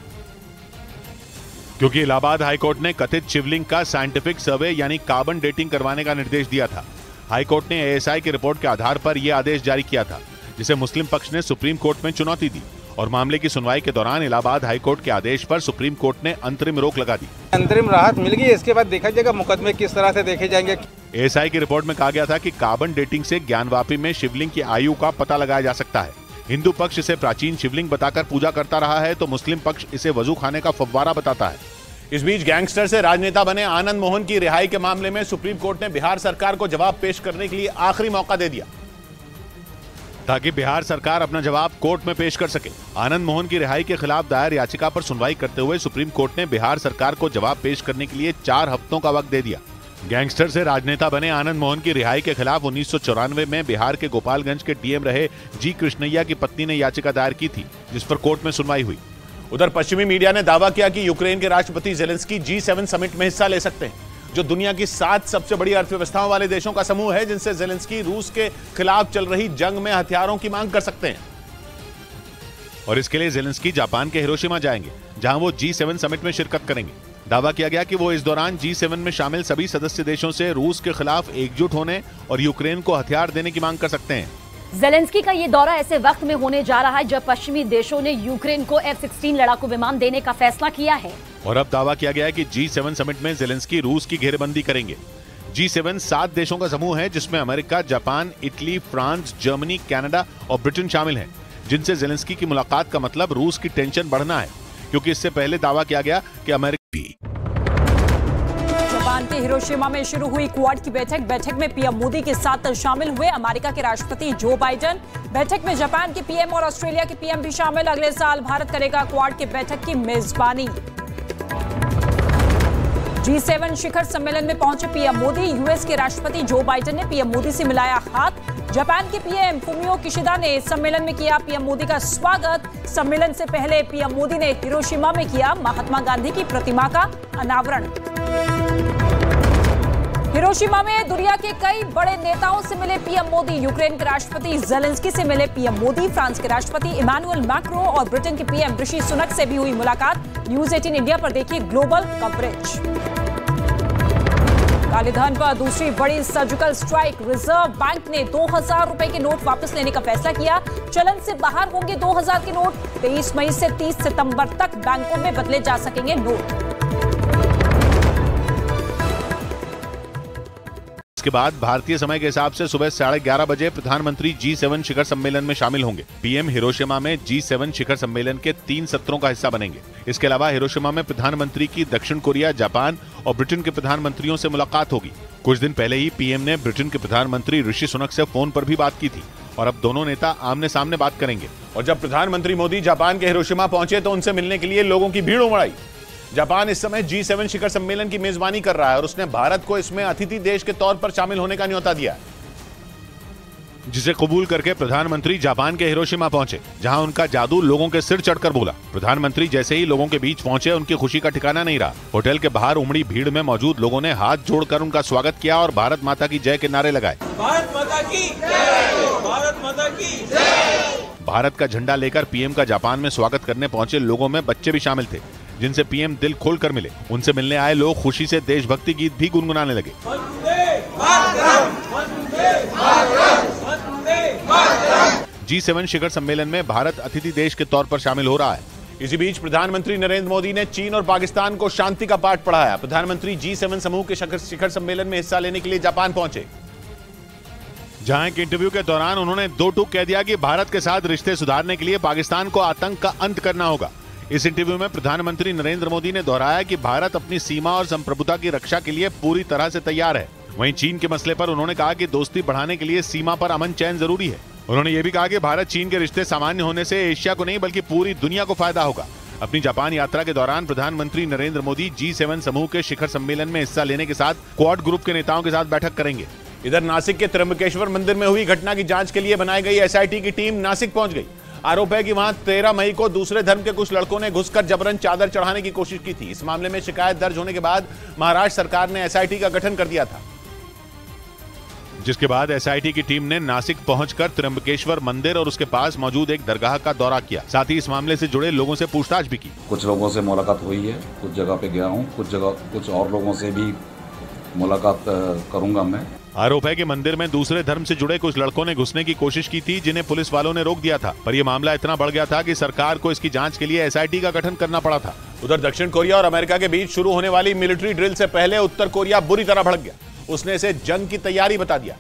क्योंकि इलाहाबाद हाईकोर्ट ने कथित शिवलिंग का साइंटिफिक सर्वे यानी कार्बन डेटिंग करवाने का निर्देश दिया था। हाईकोर्ट ने एएसआई की रिपोर्ट के आधार पर यह आदेश जारी किया था, जिसे मुस्लिम पक्ष ने सुप्रीम कोर्ट में चुनौती दी और मामले की सुनवाई के दौरान इलाहाबाद हाईकोर्ट के आदेश पर सुप्रीम कोर्ट ने अंतरिम रोक लगा दी। अंतरिम राहत मिल गई, इसके बाद देखा जाएगा मुकदमे किस तरह से देखे जाएंगे। एएसआई की रिपोर्ट में कहा गया था कि कार्बन डेटिंग से ज्ञानवापी में शिवलिंग की आयु का पता लगाया जा सकता है। हिंदू पक्ष इसे प्राचीन शिवलिंग बताकर पूजा करता रहा है तो मुस्लिम पक्ष इसे वजू खाने का फव्वारा बताता है। इस बीच गैंगस्टर से राजनेता बने आनंद मोहन की रिहाई के मामले में सुप्रीम कोर्ट ने बिहार सरकार को जवाब पेश करने के लिए आखिरी मौका दे दिया, ताकि बिहार सरकार अपना जवाब कोर्ट में पेश कर सके। आनंद मोहन की रिहाई के खिलाफ दायर याचिका पर सुनवाई करते हुए सुप्रीम कोर्ट ने बिहार सरकार को जवाब पेश करने के लिए 4 हफ्तों का वक्त दे दिया। गैंगस्टर से राजनेता बने आनंद मोहन की रिहाई के खिलाफ 1994 में बिहार के गोपालगंज के डीएम रहे जी कृष्णैया की पत्नी ने याचिका दायर की थी, जिस पर कोर्ट में सुनवाई हुई। उधर पश्चिमी मीडिया ने दावा किया कि यूक्रेन के राष्ट्रपति जेलेंस्की G7 समिट में हिस्सा ले सकते हैं, जो दुनिया की 7 सबसे बड़ी अर्थव्यवस्थाओं वाले देशों का समूह है, जिनसे जेलेंस्की रूस के खिलाफ चल रही जंग में हथियारों की मांग कर सकते हैं। और इसके लिए जेलेंस्की जापान के हिरोशिमा जाएंगे, जहां वो G7 समिट में शिरकत करेंगे। दावा किया गया कि वो इस दौरान G7 में शामिल सभी सदस्य देशों से रूस के खिलाफ एकजुट होने और यूक्रेन को हथियार देने की मांग कर सकते हैं। जेलेंस्की का ये दौरा ऐसे वक्त में होने जा रहा है जब पश्चिमी देशों ने यूक्रेन को F-16 लड़ाकू विमान देने का फैसला किया है। और अब दावा किया गया है कि G7 समिट में जेलेंस्की रूस की घेरबंदी करेंगे। G7 7 देशों का समूह है, जिसमें America, Japan, Italy, France, Germany, Canada और ब्रिटेन शामिल हैं, जिनसे जेलेंस्की की मुलाकात का मतलब रूस की टेंशन बढ़ना है, क्योंकि इससे पहले दावा किया गया कि अमेरिका जापान के हिरोशिमा में शुरू हुई क्वाड की बैठक में पीएम मोदी के साथ शामिल हुए अमेरिका के राष्ट्रपति जो बाइडेन। बैठक में जापान के पीएम और ऑस्ट्रेलिया के पीएम भी शामिल। अगले साल भारत करेगा क्वाड की बैठक की मेजबानी। G7 शिखर सम्मेलन में पहुंचे पीएम मोदी। यूएस के राष्ट्रपति जो बाइडेन ने पीएम मोदी से मिलाया हाथ। जापान के पीएम फुमियो किशिदा ने सम्मेलन में किया पीएम मोदी का स्वागत। सम्मेलन से पहले पीएम मोदी ने हिरोशिमा में किया महात्मा गांधी की प्रतिमा का अनावरण। हिरोशिमा में दुनिया के कई बड़े नेताओं से मिले पीएम मोदी। यूक्रेन के राष्ट्रपति जेलेंस्की से मिले पीएम मोदी। फ्रांस के राष्ट्रपति इमानुएल मैक्रो और ब्रिटेन के पीएम ऋषि सुनक से भी हुई मुलाकात। न्यूज 18 इंडिया पर देखिए ग्लोबल कवरेज। कालेधन पर दूसरी बड़ी सर्जिकल स्ट्राइक। रिजर्व बैंक ने 2000 रुपए के नोट वापस लेने का फैसला किया। चलन से बाहर होंगे 2000 के नोट। 23 मई से 30 सितंबर तक बैंकों में बदले जा सकेंगे नोट। के बाद भारतीय समय के हिसाब से सुबह 11:30 बजे प्रधानमंत्री G7 शिखर सम्मेलन में शामिल होंगे। पीएम हिरोशिमा में G7 शिखर सम्मेलन के 3 सत्रों का हिस्सा बनेंगे। इसके अलावा हिरोशिमा में प्रधानमंत्री की दक्षिण कोरिया, जापान और ब्रिटेन के प्रधानमंत्रियों से मुलाकात होगी। कुछ दिन पहले ही पीएम ने ब्रिटेन के प्रधानमंत्री ऋषि सुनक से फोन पर भी बात की थी और अब दोनों नेता आमने सामने बात करेंगे। और जब प्रधानमंत्री मोदी जापान के हिरोशिमा पहुंचे तो उनसे मिलने के लिए लोगों की भीड़ उमड़ आई। जापान इस समय G7 शिखर सम्मेलन की मेजबानी कर रहा है और उसने भारत को इसमें अतिथि देश के तौर पर शामिल होने का न्योता दिया है, जिसे कबूल करके प्रधानमंत्री जापान के हिरोशिमा पहुंचे, जहां उनका जादू लोगों के सिर चढ़कर बोला। प्रधानमंत्री जैसे ही लोगों के बीच पहुंचे, उनकी खुशी का ठिकाना नहीं रहा। होटल के बाहर उमड़ी भीड़ में मौजूद लोगों ने हाथ जोड़कर उनका स्वागत किया और भारत माता की जय के नारे लगाए। भारत माता की जय, भारत माता की जय। भारत का झंडा लेकर पीएम का जापान में स्वागत करने पहुंचे लोगों में बच्चे भी शामिल थे, जिनसे पीएम दिल खोलकर मिले। उनसे मिलने आए लोग खुशी से देशभक्ति गीत भी गुनगुनाने लगे। G7 शिखर सम्मेलन में भारत अतिथि देश के तौर पर शामिल हो रहा है। इसी बीच प्रधानमंत्री नरेंद्र मोदी ने चीन और पाकिस्तान को शांति का पाठ पढ़ाया। प्रधानमंत्री G7 समूह के शिखर सम्मेलन में हिस्सा लेने के लिए जापान पहुंचे, जहां एक इंटरव्यू के दौरान उन्होंने दो टूक कह दिया कि भारत के साथ रिश्ते सुधारने के लिए पाकिस्तान को आतंक का अंत करना होगा। इस इंटरव्यू में प्रधानमंत्री नरेंद्र मोदी ने दोहराया कि भारत अपनी सीमा और संप्रभुता की रक्षा के लिए पूरी तरह से तैयार है। वहीं चीन के मसले पर उन्होंने कहा कि दोस्ती बढ़ाने के लिए सीमा पर अमन चैन जरूरी है। उन्होंने ये भी कहा कि भारत चीन के रिश्ते सामान्य होने से एशिया को नहीं बल्कि पूरी दुनिया को फायदा होगा। अपनी जापान यात्रा के दौरान प्रधानमंत्री नरेंद्र मोदी G7 समूह के शिखर सम्मेलन में हिस्सा लेने के साथ क्वाड ग्रुप के नेताओं के साथ बैठक करेंगे। इधर नासिक के त्र्यंबकेश्वर मंदिर में हुई घटना की जांच के लिए बनाई गई SIT की टीम नासिक पहुंच गई। आरोप है कि वहां 13 मई को दूसरे धर्म के कुछ लड़कों ने घुसकर जबरन चादर चढ़ाने की कोशिश की थी। इस मामले में शिकायत दर्ज होने के बाद महाराष्ट्र सरकार ने SIT का गठन कर दिया था, जिसके बाद SIT की टीम ने नासिक पहुंचकर त्र्यंबकेश्वर मंदिर और उसके पास मौजूद एक दरगाह का दौरा किया। साथ ही इस मामले से जुड़े लोगों से पूछताछ भी की। कुछ लोगों से मुलाकात हुई है, कुछ जगह पे गया हूँ, कुछ और लोगों से भी मुलाकात करूंगा मैं। आरोप है कि मंदिर में दूसरे धर्म से जुड़े कुछ लड़कों ने घुसने की कोशिश की थी, जिन्हें पुलिस वालों ने रोक दिया था, पर यह मामला इतना बढ़ गया था कि सरकार को इसकी जांच के लिए SIT का गठन करना पड़ा था। उधर दक्षिण कोरिया और अमेरिका के बीच शुरू होने वाली मिलिट्री ड्रिल से पहले उत्तर कोरिया बुरी तरह भड़क गया। उसने इसे जंग की तैयारी बता दिया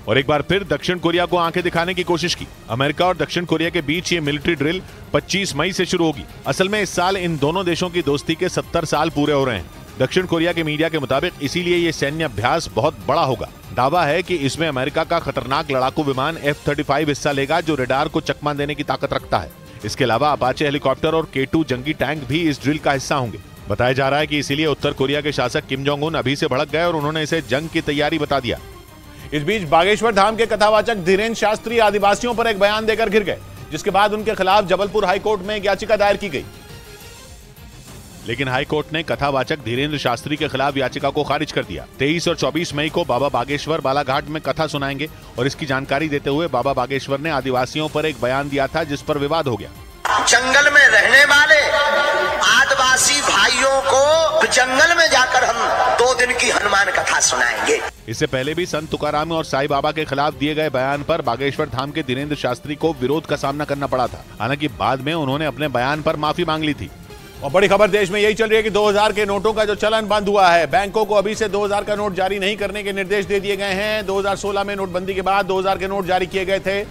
और एक बार फिर दक्षिण कोरिया को आंखें दिखाने की कोशिश की। अमेरिका और दक्षिण कोरिया के बीच ये मिलिट्री ड्रिल 25 मई से शुरू होगी। असल में इस साल इन दोनों देशों की दोस्ती के 70 साल पूरे हो रहे हैं। दक्षिण कोरिया के मीडिया के मुताबिक इसीलिए ये सैन्य अभ्यास बहुत बड़ा होगा। दावा है कि इसमें अमेरिका का खतरनाक लड़ाकू विमान F-35 हिस्सा लेगा, जो रडार को चकमा देने की ताकत रखता है। इसके अलावा अपाचे हेलीकॉप्टर और K2 जंगी टैंक भी इस ड्रिल का हिस्सा होंगे। बताया जा रहा है कि इसीलिए उत्तर कोरिया के शासक किम जोंग उन अभी से भड़क गए और उन्होंने इसे जंग की तैयारी बता दिया। इस बीच बागेश्वर धाम के कथावाचक धीरेन्द्र शास्त्री आदिवासियों पर एक बयान देकर घिर गए, जिसके बाद उनके खिलाफ जबलपुर हाईकोर्ट में एक याचिका दायर की गई। लेकिन हाईकोर्ट ने कथावाचक धीरेन्द्र शास्त्री के खिलाफ याचिका को खारिज कर दिया। 23 और 24 मई को बाबा बागेश्वर बालाघाट में कथा सुनाएंगे और इसकी जानकारी देते हुए बाबा बागेश्वर ने आदिवासियों पर एक बयान दिया था, जिस पर विवाद हो गया। जंगल में रहने वाले आदिवासी भाइयों को जंगल में जाकर हम 2 दिन की हनुमान कथा सुनाएंगे। इससे पहले भी संत तुकाराम और साईं बाबा के खिलाफ दिए गए बयान पर बागेश्वर धाम के धीरेन्द्र शास्त्री को विरोध का सामना करना पड़ा था। हालांकि बाद में उन्होंने अपने बयान पर माफी मांग ली थी। और बड़ी खबर देश में यही चल रही है कि 2000 के नोटों का जो चलन बंद हुआ है, बैंकों को अभी से 2000 का नोट जारी नहीं करने के निर्देश दे दिए गए हैं। 2016 में नोटबंदी के बाद 2000 के नोट जारी किए गए थे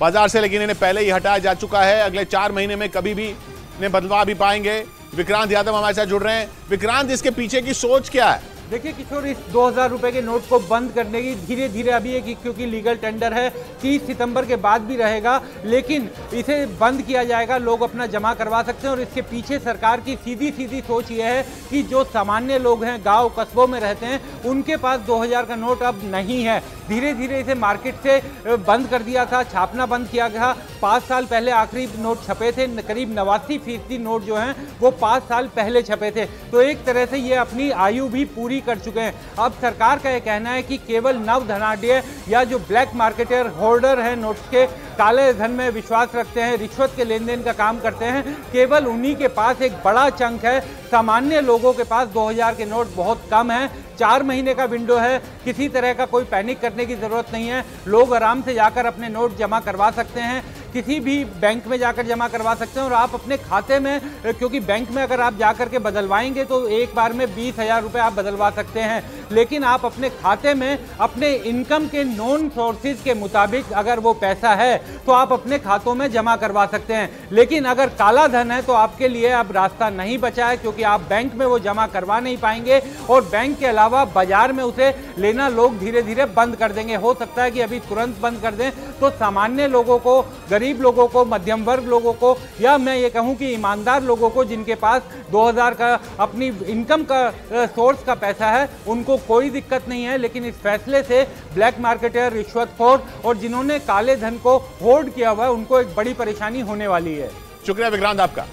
बाजार से, लेकिन इन्हें पहले ही हटाया जा चुका है। अगले 4 महीने में कभी भी इन्हें बदलवा भी पाएंगे। विक्रांत यादव हमारे साथ जुड़ रहे हैं। विक्रांत, इसके पीछे की सोच क्या है? देखिए किशोर, इस 2000 रुपए के नोट को बंद करने की धीरे धीरे अभी एक, क्योंकि लीगल टेंडर है, 30 सितंबर के बाद भी रहेगा, लेकिन इसे बंद किया जाएगा। लोग अपना जमा करवा सकते हैं और इसके पीछे सरकार की सीधी सीधी सोच ये है कि जो सामान्य लोग हैं, गांव कस्बों में रहते हैं, उनके पास 2000 का नोट अब नहीं है। धीरे धीरे इसे मार्केट से बंद कर दिया था, छापना बंद किया गया। 5 साल पहले आखिरी नोट छपे थे, करीब 89% नोट जो हैं वो 5 साल पहले छपे थे। तो एक तरह से ये अपनी आयु भी पूरी कर चुके हैं। अब सरकार का यह कहना है कि केवल नव धनाढ्य या जो ब्लैक मार्केटर होल्डर हैं नोट्स के, काले धन में विश्वास रखते हैं, रिश्वत के लेन देन का काम करते हैं, केवल उन्हीं के पास एक बड़ा चंक है। सामान्य लोगों के पास 2000 के नोट बहुत कम है। 4 महीने का विंडो है, किसी तरह का कोई पैनिक करने की जरूरत नहीं है। लोग आराम से जाकर अपने नोट जमा करवा सकते हैं, किसी भी बैंक में जाकर जमा करवा सकते हैं। और आप अपने खाते में, क्योंकि बैंक में अगर आप जाकर के बदलवाएंगे तो एक बार में 20,000 रुपए आप बदलवा सकते हैं, लेकिन आप अपने खाते में अपने इनकम के नॉन सोर्सेज के मुताबिक अगर वो पैसा है तो आप अपने खातों में जमा करवा सकते हैं। लेकिन अगर काला धन है तो आपके लिए अब रास्ता नहीं बचा है, क्योंकि आप बैंक में वो जमा करवा नहीं पाएंगे और बैंक के अलावा बाजार में उसे लेना लोग धीरे धीरे बंद कर देंगे। हो सकता है कि अभी तुरंत बंद कर दें तो सामान्य लोगों को, गरीब लोगों को, मध्यम वर्ग लोगों को, या मैं ये कहूं कि ईमानदार लोगों को जिनके पास 2000 का अपनी इनकम का सोर्स का पैसा है, उनको कोई दिक्कत नहीं है। लेकिन इस फैसले से ब्लैक मार्केटर, रिश्वतखोर और जिन्होंने काले धन को होल्ड किया हुआ है, उनको एक बड़ी परेशानी होने वाली है। शुक्रिया विक्रांत आपका।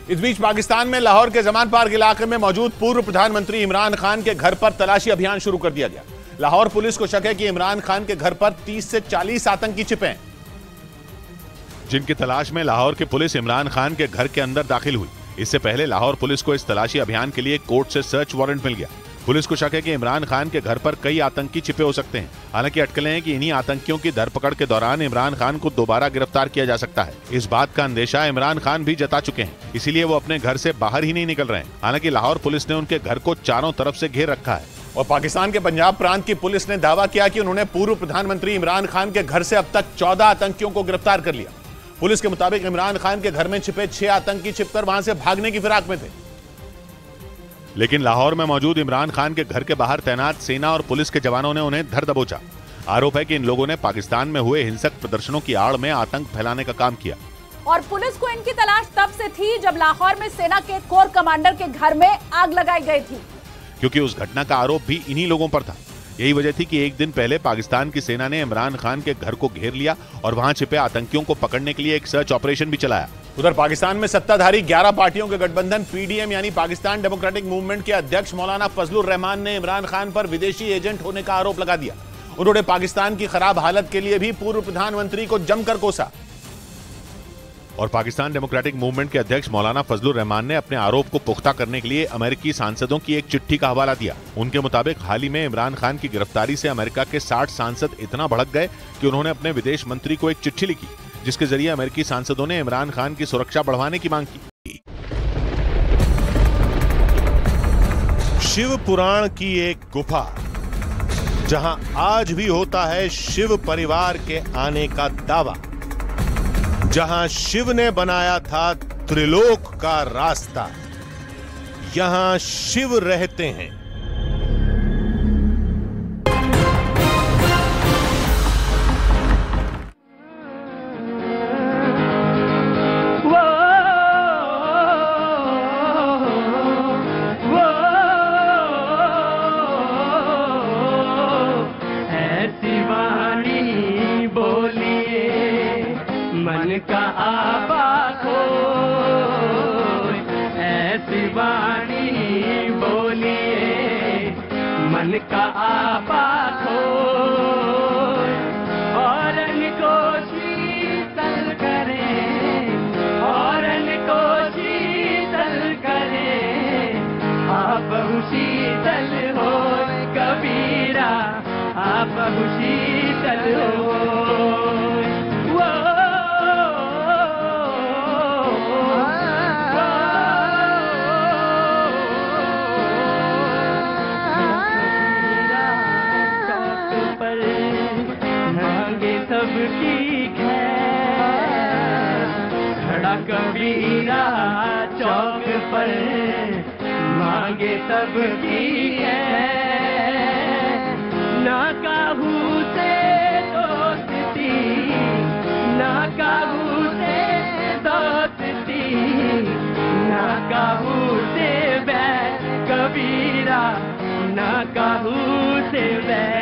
इस बीच पाकिस्तान में लाहौर के जमान पार्क इलाके में मौजूद पूर्व प्रधानमंत्री इमरान खान के घर पर तलाशी अभियान शुरू कर दिया गया। लाहौर पुलिस को शक है कि इमरान खान के घर पर 30 से 40 आतंकी छिपे हैं, जिनकी तलाश में लाहौर की पुलिस इमरान खान के घर के अंदर दाखिल हुई। इससे पहले लाहौर पुलिस को इस तलाशी अभियान के लिए कोर्ट से सर्च वारंट मिल गया। पुलिस को शक है कि इमरान खान के घर पर कई आतंकी छिपे हो सकते हैं। हालांकि अटकलें हैं कि इन्हीं आतंकियों की धरपकड़ के दौरान इमरान खान को दोबारा गिरफ्तार किया जा सकता है। इस बात का अंदेशा इमरान खान भी जता चुके हैं, इसीलिए वो अपने घर से बाहर ही नहीं निकल रहे हैं। हालांकि लाहौर पुलिस ने उनके घर को चारों तरफ से घेर रखा है। और पाकिस्तान के पंजाब प्रांत की पुलिस ने दावा किया कि उन्होंने पूर्व प्रधानमंत्री इमरान खान के घर से अब तक 14 आतंकियों को गिरफ्तार कर लिया। पुलिस के मुताबिक इमरान खान के घर में छिपे 6 आतंकी छिपकर वहां से भागने की फिराक में थे, लेकिन लाहौर में मौजूद इमरान खान के घर के बाहर तैनात सेना और पुलिस के जवानों ने उन्हें धर दबोचा। आरोप है कि इन लोगों ने पाकिस्तान में हुए हिंसक प्रदर्शनों की आड़ में आतंक फैलाने का काम किया। और पुलिस को इनकी तलाश तब से थी जब लाहौर में सेना के कोर कमांडर के घर में आग लगाई गई थी, क्योंकि उस घटना का आरोप भी इन्हीं लोगों पर था। यही वजह थी कि एक दिन पहले पाकिस्तान की सेना ने इमरान खान के घर को घेर लिया और वहां छिपे आतंकियों को पकड़ने के लिए एक सर्च ऑपरेशन भी चलाया। उधर पाकिस्तान में सत्ताधारी 11 पार्टियों के गठबंधन पीडीएम यानी पाकिस्तान डेमोक्रेटिक मूवमेंट के अध्यक्ष मौलाना फजलुर रहमान ने इमरान खान पर विदेशी एजेंट होने का आरोप लगा दिया। उन्होंने पाकिस्तान की खराब हालत के लिए भी पूर्व प्रधानमंत्री को जमकर कोसा। और पाकिस्तान डेमोक्रेटिक मूवमेंट के अध्यक्ष मौलाना फजलुर रहमान ने अपने आरोप को पुख्ता करने के लिए अमेरिकी सांसदों की एक चिट्ठी का हवाला दिया। उनके मुताबिक हाल ही में इमरान खान की गिरफ्तारी से अमेरिका के 60 सांसद इतना भड़क गए कि उन्होंने अपने विदेश मंत्री को एक चिट्ठी लिखी, जिसके जरिए अमेरिकी सांसदों ने इमरान खान की सुरक्षा बढ़ाने की मांग की। शिव पुराण की एक गुफा, जहां आज भी होता है शिव परिवार के आने का दावा, जहां शिव ने बनाया था त्रिलोक का रास्ता, यहां शिव रहते हैं। मन का आपा खोए, ऐसी वाणी बोलिए मन का आपा खोए, और इनको शीतल करें, और इनको शीतल करें, आप शीतल हो कबीरा, आप शीतल हो। सबकी खैर खड़ा कबीरा चौक पर, मांगे सबकी खैर, ना काहू से दोस्ती, ना काहू से दोस्ती, ना काहू से बैर कबीरा, ना काहू से बैर।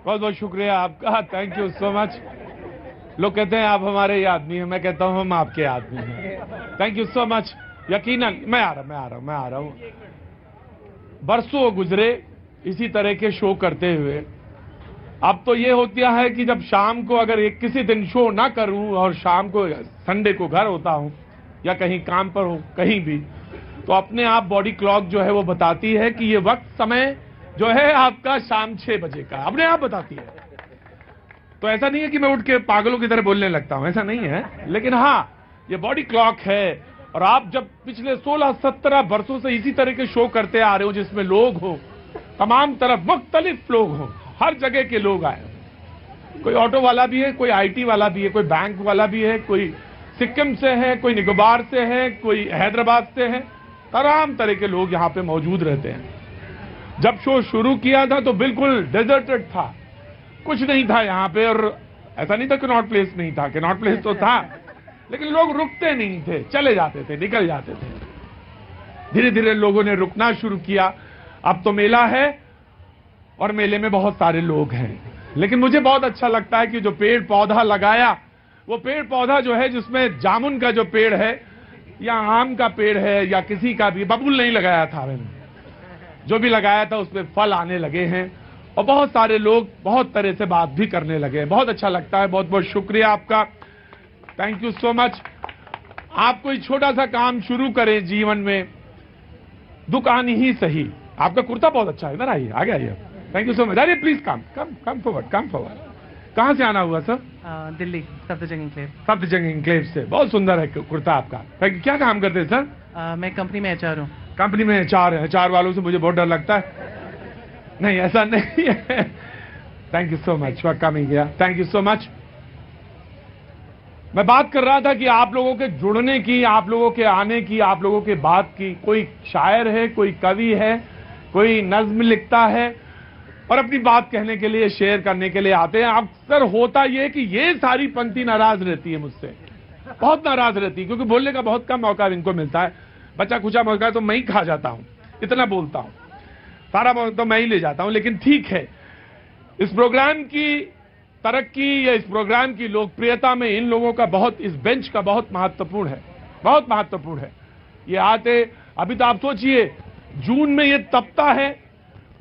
बहुत बहुत शुक्रिया आपका, थैंक यू सो मच। लोग कहते हैं आप हमारे ही आदमी हैं, मैं कहता हूं हम आपके आदमी हैं। Thank you so much. यकीनन मैं आ रहा हूं। बरसों गुजरे इसी तरह के शो करते हुए। अब तो ये होता है कि जब शाम को अगर एक किसी दिन शो ना करूं और शाम को संडे को घर होता हूं या कहीं काम पर हो कहीं भी, तो अपने आप बॉडी क्लॉक जो है वो बताती है कि ये वक्त समय जो है आपका शाम 6 बजे का, अपने आप बताती है। तो ऐसा नहीं है कि मैं उठ के पागलों की तरह बोलने लगता हूं, ऐसा नहीं है, लेकिन हाँ ये बॉडी क्लॉक है। और आप जब पिछले 16-17 वर्षों से इसी तरह के शो करते आ रहे हो जिसमें लोग हो, तमाम तरफ मुख्तलिफ लोग हो, हर जगह के लोग आए, कोई ऑटो वाला भी है, कोई IT वाला भी है, कोई बैंक वाला भी है, कोई सिक्किम से है, कोई निकोबार से है, कोई हैदराबाद से है, तमाम तरह के लोग यहाँ पे मौजूद रहते हैं। जब शो शुरू किया था तो बिल्कुल डेजर्टेड था, कुछ नहीं था यहाँ पे। और ऐसा नहीं था कि नॉट प्लेस नहीं था, कि नॉट प्लेस तो था, लेकिन लोग रुकते नहीं थे, चले जाते थे, निकल जाते थे। धीरे धीरे लोगों ने रुकना शुरू किया। अब तो मेला है और मेले में बहुत सारे लोग हैं, लेकिन मुझे बहुत अच्छा लगता है कि जो पेड़ पौधा लगाया, वो पेड़ पौधा जो है जिसमें जामुन का जो पेड़ है या आम का पेड़ है या किसी का भी, बबूल नहीं लगाया था मैंने, जो भी लगाया था उसमें फल आने लगे हैं और बहुत सारे लोग बहुत तरह से बात भी करने लगे हैं। बहुत अच्छा लगता है। बहुत बहुत शुक्रिया आपका, थैंक यू सो मच। आप कोई छोटा सा काम शुरू करें जीवन में, दुकान ही सही। आपका कुर्ता बहुत अच्छा है, इधर आइए, आगे आइए। Thank you so much. अरे please come forward, come forward. कहाँ से आना हुआ sir? Delhi, Safdarjung enclave. Safdarjung enclave से। बहुत सुंदर है कुर्ता आपका। Thank you. क्या काम करते हैं सर? मैं कंपनी में HR हूँ। कंपनी में HR है। HR वालों से मुझे बहुत डर लगता है। नहीं, ऐसा नहीं है। Thank you so much for coming here, thank you so much. मैं बात कर रहा था कि आप लोगों के जुड़ने की, आप लोगों के आने की, आप लोगों के बात की। कोई शायर है, कोई कवि है, कोई नज्म लिखता है और अपनी बात कहने के लिए, शेयर करने के लिए आते हैं। अक्सर होता यह कि ये सारी पंक्ति नाराज रहती है मुझसे, बहुत नाराज रहती है, क्योंकि बोलने का बहुत कम मौका इनको मिलता है। बचा खुचा मौका तो मैं ही खा जाता हूं, इतना बोलता हूं, सारा मौका तो मैं ही ले जाता हूं। लेकिन ठीक है, इस प्रोग्राम की तरक्की या इस प्रोग्राम की लोकप्रियता में इन लोगों का बहुत, इस बेंच का बहुत महत्वपूर्ण है, बहुत महत्वपूर्ण है। ये आते, अभी तो आप सोचिए जून में ये तपता है।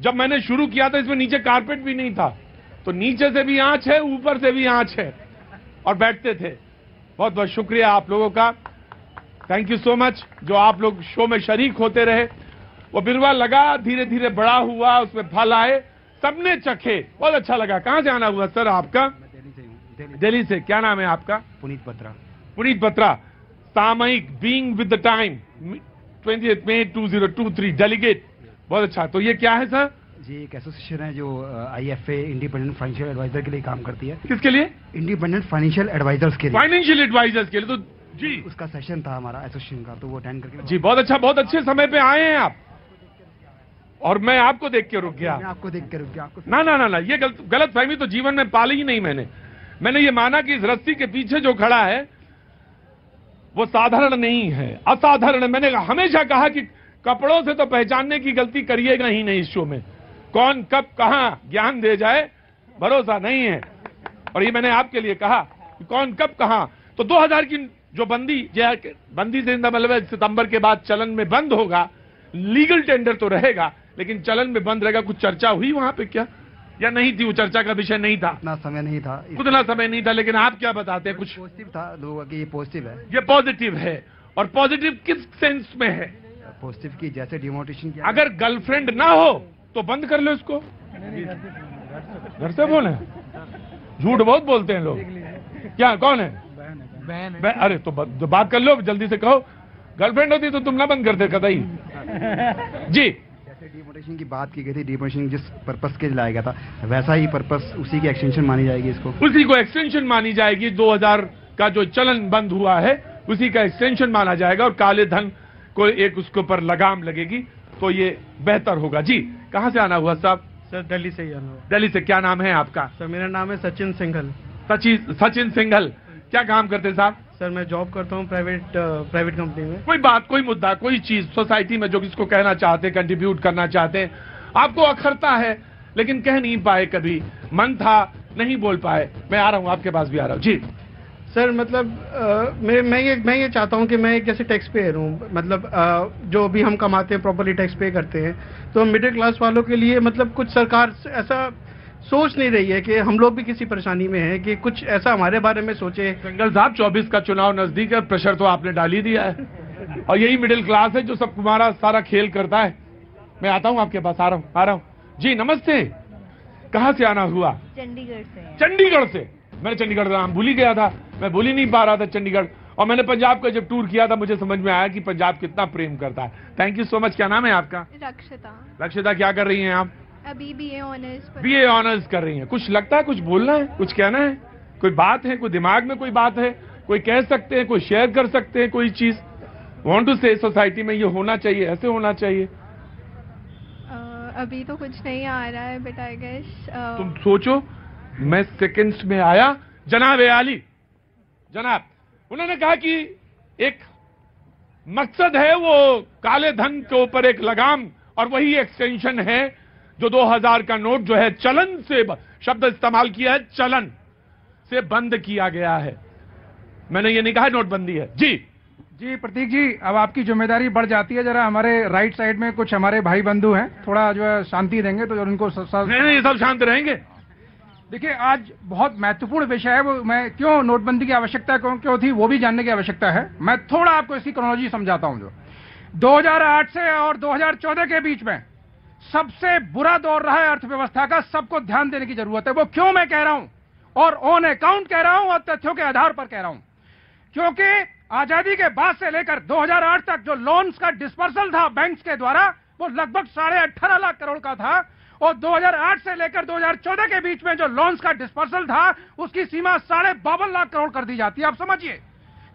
जब मैंने शुरू किया था इसमें नीचे कारपेट भी नहीं था, तो नीचे से भी आंच है, ऊपर से भी आंच है, और बैठते थे। बहुत बहुत शुक्रिया आप लोगों का, थैंक यू सो मच। जो आप लोग शो में शरीक होते रहे, वो बिरवा लगा, धीरे धीरे बड़ा हुआ, उसमें फल आए, सबने चखे, बहुत अच्छा लगा। कहां से आना हुआ सर आपका? दिल्ली से। क्या नाम है आपका? पुनीत बत्रा। पुनीत बत्रा, सामयिक बीइंग विद द टाइम 20 मई 2023 डेलीगेट। बहुत अच्छा। तो ये क्या है सर? जी एक एसोसिएशन है जो IFA इंडिपेंडेंट फाइनेंशियल एडवाइजर के लिए काम करती है। किसके लिए? इंडिपेंडेंट फाइनेंशियल एडवाइजर्स के लिए। फाइनेंशियल एडवाइजर्स के लिए। तो जी उसका सेशन था हमारा एसोसिएशन का, तो वो अटेंड करके। जी बहुत अच्छा, बहुत अच्छे समय पे आए हैं आप, और मैं आपको देख के रुक गया। मैं आपको देख के रुक गया। आपको ना ना ना ना, ये गलत फहमी तो जीवन में पाली ही नहीं मैंने ये माना कि इस रस्सी के पीछे जो खड़ा है वो साधारण नहीं है, असाधारण। मैंने हमेशा कहा कि कपड़ों से तो पहचानने की गलती करिएगा ही नहीं इस शो में। कौन कब कहां ज्ञान दे जाए भरोसा नहीं है, और ये मैंने आपके लिए कहा कि कौन कब कहां। तो 2000 की जो बंदी से मतलब सितंबर के बाद चलन में बंद होगा, लीगल टेंडर तो रहेगा लेकिन चलन में बंद रहेगा। कुछ चर्चा हुई वहां पे क्या, या नहीं थी? वो चर्चा का विषय नहीं था, उतना समय नहीं था। उतना समय नहीं था। लेकिन आप क्या बताते हैं? कुछ पॉजिटिव था लोगों की। ये पॉजिटिव है, ये पॉजिटिव है। और पॉजिटिव किस सेंस में है? पॉजिटिव की जैसे डिमोटिवेशन किया। अगर गर्लफ्रेंड ना हो तो बंद कर लो इसको। घर से बोले, झूठ बहुत बोलते हैं लोग। क्या, कौन है? बहन। अरे तो बात कर लो, जल्दी से कहो। गर्लफ्रेंड होती तो तुम ना बंद करते कतई। जी जैसे डिमोटिवेशन की बात की गई थी, डिमोटिवेशन जिस पर्पस के लिए लाया गया था, वैसा ही पर्पस, उसी की एक्सटेंशन मानी जाएगी इसको। उसी को एक्सटेंशन मानी जाएगी। 2000 का जो चलन बंद हुआ है उसी का एक्सटेंशन माना जाएगा, और काले धन को एक उसके ऊपर लगाम लगेगी, तो ये बेहतर होगा। जी कहां से आना हुआ साहब? सर दिल्ली से ही आना हुआ। दिल्ली से। क्या नाम है आपका? सर मेरा नाम है सचिन सिंघल। सचिन सिंघल, क्या काम करते हैं साहब? सर मैं जॉब करता हूँ प्राइवेट कंपनी में। कोई बात, कोई मुद्दा, कोई चीज सोसाइटी में जो किसको कहना चाहते, कंट्रीब्यूट करना चाहते हैं, आपको अखरता है लेकिन कह नहीं पाए, कभी मन था नहीं बोल पाए। मैं आ रहा हूँ, आपके पास भी आ रहा हूँ। जी सर मतलब मैं ये चाहता हूँ कि मैं एक जैसे टैक्स पेयर हूँ, मतलब जो भी हम कमाते हैं प्रॉपरली टैक्स पे करते हैं, तो मिडिल क्लास वालों के लिए मतलब कुछ सरकार ऐसा सोच नहीं रही है कि हम लोग भी किसी परेशानी में हैं, कि कुछ ऐसा हमारे बारे में सोचे। सिंघल साहब 24 का चुनाव नजदीक है, प्रेशर तो आपने डाल ही दिया है, और यही मिडिल क्लास है जो सब तुम्हारा सारा खेल करता है। मैं आता हूँ आपके पास, आ रहा हूँ। जी नमस्ते, कहाँ से आना हुआ? चंडीगढ़ से। चंडीगढ़ से। मैंने चंडीगढ़ का नाम भूल ही गया था, मैं भूल ही नहीं पा रहा था चंडीगढ़। और मैंने पंजाब का जब टूर किया था मुझे समझ में आया कि पंजाब कितना प्रेम करता है। Thank you so much. क्या नाम है आपका? रक्षिता। रक्षिता, क्या कर रही हैं आप? अभी BA ऑनर्स। BA ऑनर्स कर रही हैं। कुछ लगता है, कुछ बोलना है, कुछ कहना है, कोई बात है, कोई दिमाग में कोई बात है, कोई कह सकते हैं, कोई शेयर कर सकते हैं, कोई चीज वांट टू से सोसाइटी में ये होना चाहिए, ऐसे होना चाहिए? अभी तो कुछ नहीं आ रहा है बट आई गेस तुम सोचो, मैं सेकंड्स में आया। जनाब आली, जनाब, उन्होंने कहा कि एक मकसद है वो काले धन के ऊपर एक लगाम, और वही एक्सटेंशन है जो 2000 का नोट जो है चलन से, शब्द इस्तेमाल किया है, चलन से बंद किया गया है। मैंने ये नहीं कहा नोटबंदी है। जी प्रतीक जी, अब आपकी जिम्मेदारी बढ़ जाती है। जरा हमारे राइट साइड में कुछ हमारे भाई बंधु हैं, थोड़ा जो है शांति देंगे तो उनको नहीं, सब शांत रहेंगे। देखिए आज बहुत महत्वपूर्ण विषय है, वो मैं क्यों नोटबंदी की आवश्यकता क्यों थी वो भी जानने की आवश्यकता है। मैं थोड़ा आपको इसकी क्रोनोलॉजी समझाता हूं। जो 2008 से और 2014 के बीच में सबसे बुरा दौर रहा है अर्थव्यवस्था का, सबको ध्यान देने की जरूरत है। वो क्यों मैं कह रहा हूं, और ऑन अकाउंट कह रहा हूं, और तथ्यों के आधार पर कह रहा हूं। क्योंकि आजादी के बाद से लेकर 2008 तक जो लोन्स का डिस्पर्सल था बैंक्स के द्वारा, वो लगभग 18.5 लाख करोड़ का था, और 2008 से लेकर 2014 के बीच में जो लोन्स का डिस्पर्सल था उसकी सीमा 52.5 लाख करोड़ कर दी जाती है। आप समझिए,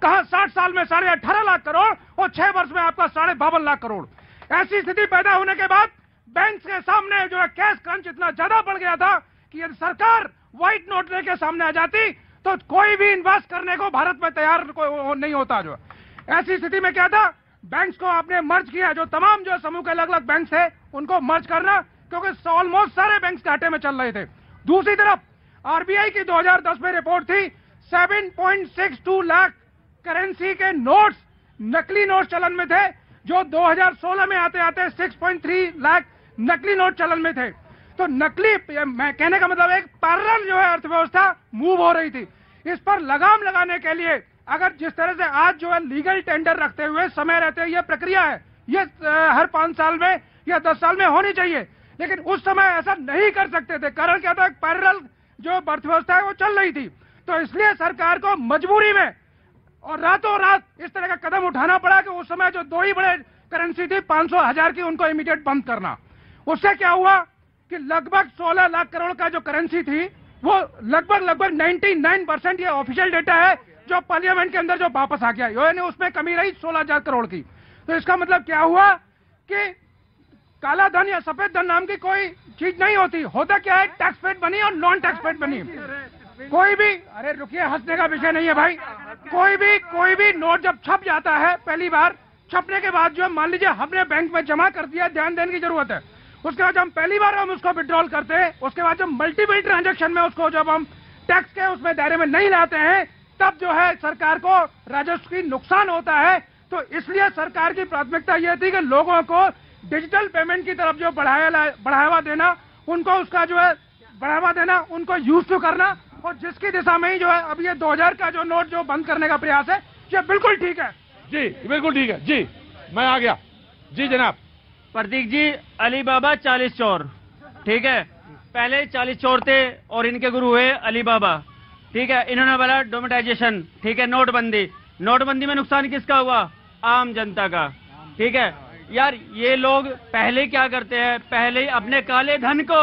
कहां 60 साल में 18.5 लाख करोड़ और 6 वर्ष में आपका 52.5 लाख करोड़। ऐसी स्थिति पैदा होने के बाद बैंक के सामने जो है कैश क्रंच इतना ज्यादा बढ़ गया था कि यदि सरकार व्हाइट नोट लेके सामने आ जाती तो कोई भी इन्वेस्ट करने को भारत में तैयार नहीं होता। जो ऐसी स्थिति में क्या था, बैंक्स को आपने मर्ज किया, जो तमाम जो समूह के अलग अलग बैंक थे उनको मर्ज करना, क्योंकि ऑलमोस्ट सारे बैंक घाटे में चल रहे थे। दूसरी तरफ आरबीआई की 2010 में रिपोर्ट थी 7.62 लाख करेंसी के नोट्स, नकली नोट चलन में थे, जो 2016 में आते आते 6.3 लाख नकली नोट चलन में थे। तो नकली, मैं कहने का मतलब एक पैरेलल जो है अर्थव्यवस्था मूव हो रही थी। इस पर लगाम लगाने के लिए अगर जिस तरह से आज जो है लीगल टेंडर रखते हुए समय रहते हुए यह प्रक्रिया है, ये हर 5 साल में या 10 साल में होनी चाहिए, लेकिन उस समय ऐसा नहीं कर सकते थे। कारण क्या था, पैरेलल जो अर्थव्यवस्था है वो चल रही थी। तो इसलिए सरकार को मजबूरी में और रातों रात इस तरह का कदम उठाना पड़ा कि उस समय जो 2 ही बड़े करेंसी थी 500, 1000 की, उनको इमीडिएट बंद करना। उससे क्या हुआ कि लगभग 16 लाख करोड़ का जो करेंसी थी वो लगभग 99%, ये ऑफिशियल डेटा है जो पार्लियामेंट के अंदर जो वापस आ गया, यानी उसमें कमी रही 16,000 करोड़ की। तो इसका मतलब क्या हुआ कि काला धन या सफेद धन नाम की कोई चीज नहीं होती। होता क्या है, टैक्स पेड बनी और नॉन टैक्स पेड बनी। कोई भी, अरे रुकिए, हंसने का विषय नहीं है भाई, कोई भी नोट जब छप जाता है, पहली बार छपने के बाद जो मान लीजिए हमने बैंक में जमा कर दिया, ध्यान देने की जरूरत है। उसके बाद हम पहली बार हम उसको विड्रॉल करते हैं, उसके बाद जब मल्टीपल ट्रांजैक्शन में उसको जब हम टैक्स के उसमें दायरे में नहीं लाते हैं, तब जो है सरकार को राजस्व की नुकसान होता है। तो इसलिए सरकार की प्राथमिकता यह थी कि लोगों को डिजिटल पेमेंट की तरफ जो बढ़ावा देना, उनको उसका जो है बढ़ावा देना, उनको यूज टू करना, और जिसकी दिशा में ही जो है अब ये 2000 का जो नोट जो बंद करने का प्रयास है, ये बिल्कुल ठीक है। जी बिल्कुल ठीक है। जी मैं आ गया। जी जनाब। प्रतीक जी, अली बाबा 40 चोर, ठीक है, पहले 40 चोर थे और इनके गुरु हुए अली बाबा, ठीक है। इन्होंने बोला डोमेटाइजेशन, ठीक है, नोटबंदी में नुकसान किसका हुआ, आम जनता का, ठीक है। यार ये लोग पहले क्या करते हैं, पहले अपने काले धन को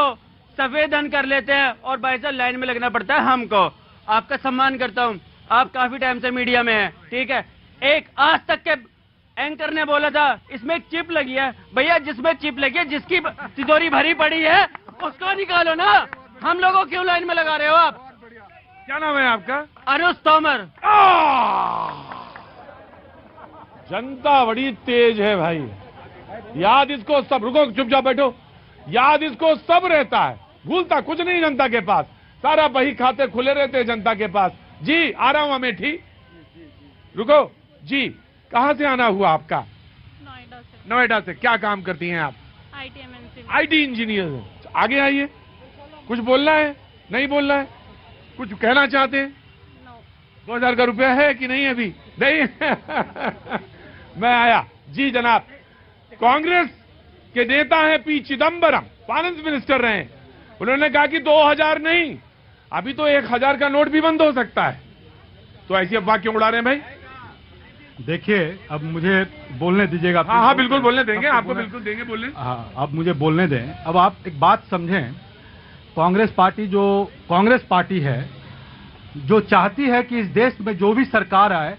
सफेद धन कर लेते हैं और भाई साहब लाइन में लगना पड़ता है हमको। आपका सम्मान करता हूं, आप काफी टाइम से मीडिया में हैं, ठीक है। एक आज तक के एंकर ने बोला था इसमें एक चिप लगी है, भैया जिसमें चिप लगी है, जिसकी तिजोरी भरी पड़ी है उसको निकालो ना, हम लोगों क्यों लाइन में लगा रहे हो आप। क्या नाम है आपका? अनुज तोमर। जनता बड़ी तेज है भाई, याद इसको सब, रुको चुपचाप बैठो, याद इसको सब रहता है, भूलता कुछ नहीं जनता के पास, सारा बही खाते खुले रहते हैं जनता के पास। जी आ रहा हूं अमेठी, रुको जी, कहां से आना हुआ आपका? नोएडा से। क्या काम करती हैं आप? IT engineer. आगे आइए, कुछ बोलना है? नहीं बोलना है? कुछ कहना चाहते हैं? 2000 का रुपया है कि नहीं अभी? नहीं मैं आया। जी जनाब, कांग्रेस के नेता हैं पी चिदम्बरम, फाइनेंस मिनिस्टर रहे हैं, उन्होंने कहा कि 2000 नहीं, अभी तो 1000 का नोट भी बंद हो सकता है। तो ऐसी अफवाह क्यों उड़ा रहे हैं भाई? देखिए, अब मुझे बोलने दीजिएगा। हाँ बिल्कुल बोलने देंगे, आपको बिल्कुल देंगे बोलने। हाँ, अब मुझे बोलने दें। अब आप एक बात समझें, कांग्रेस पार्टी है जो चाहती है कि इस देश में जो भी सरकार आए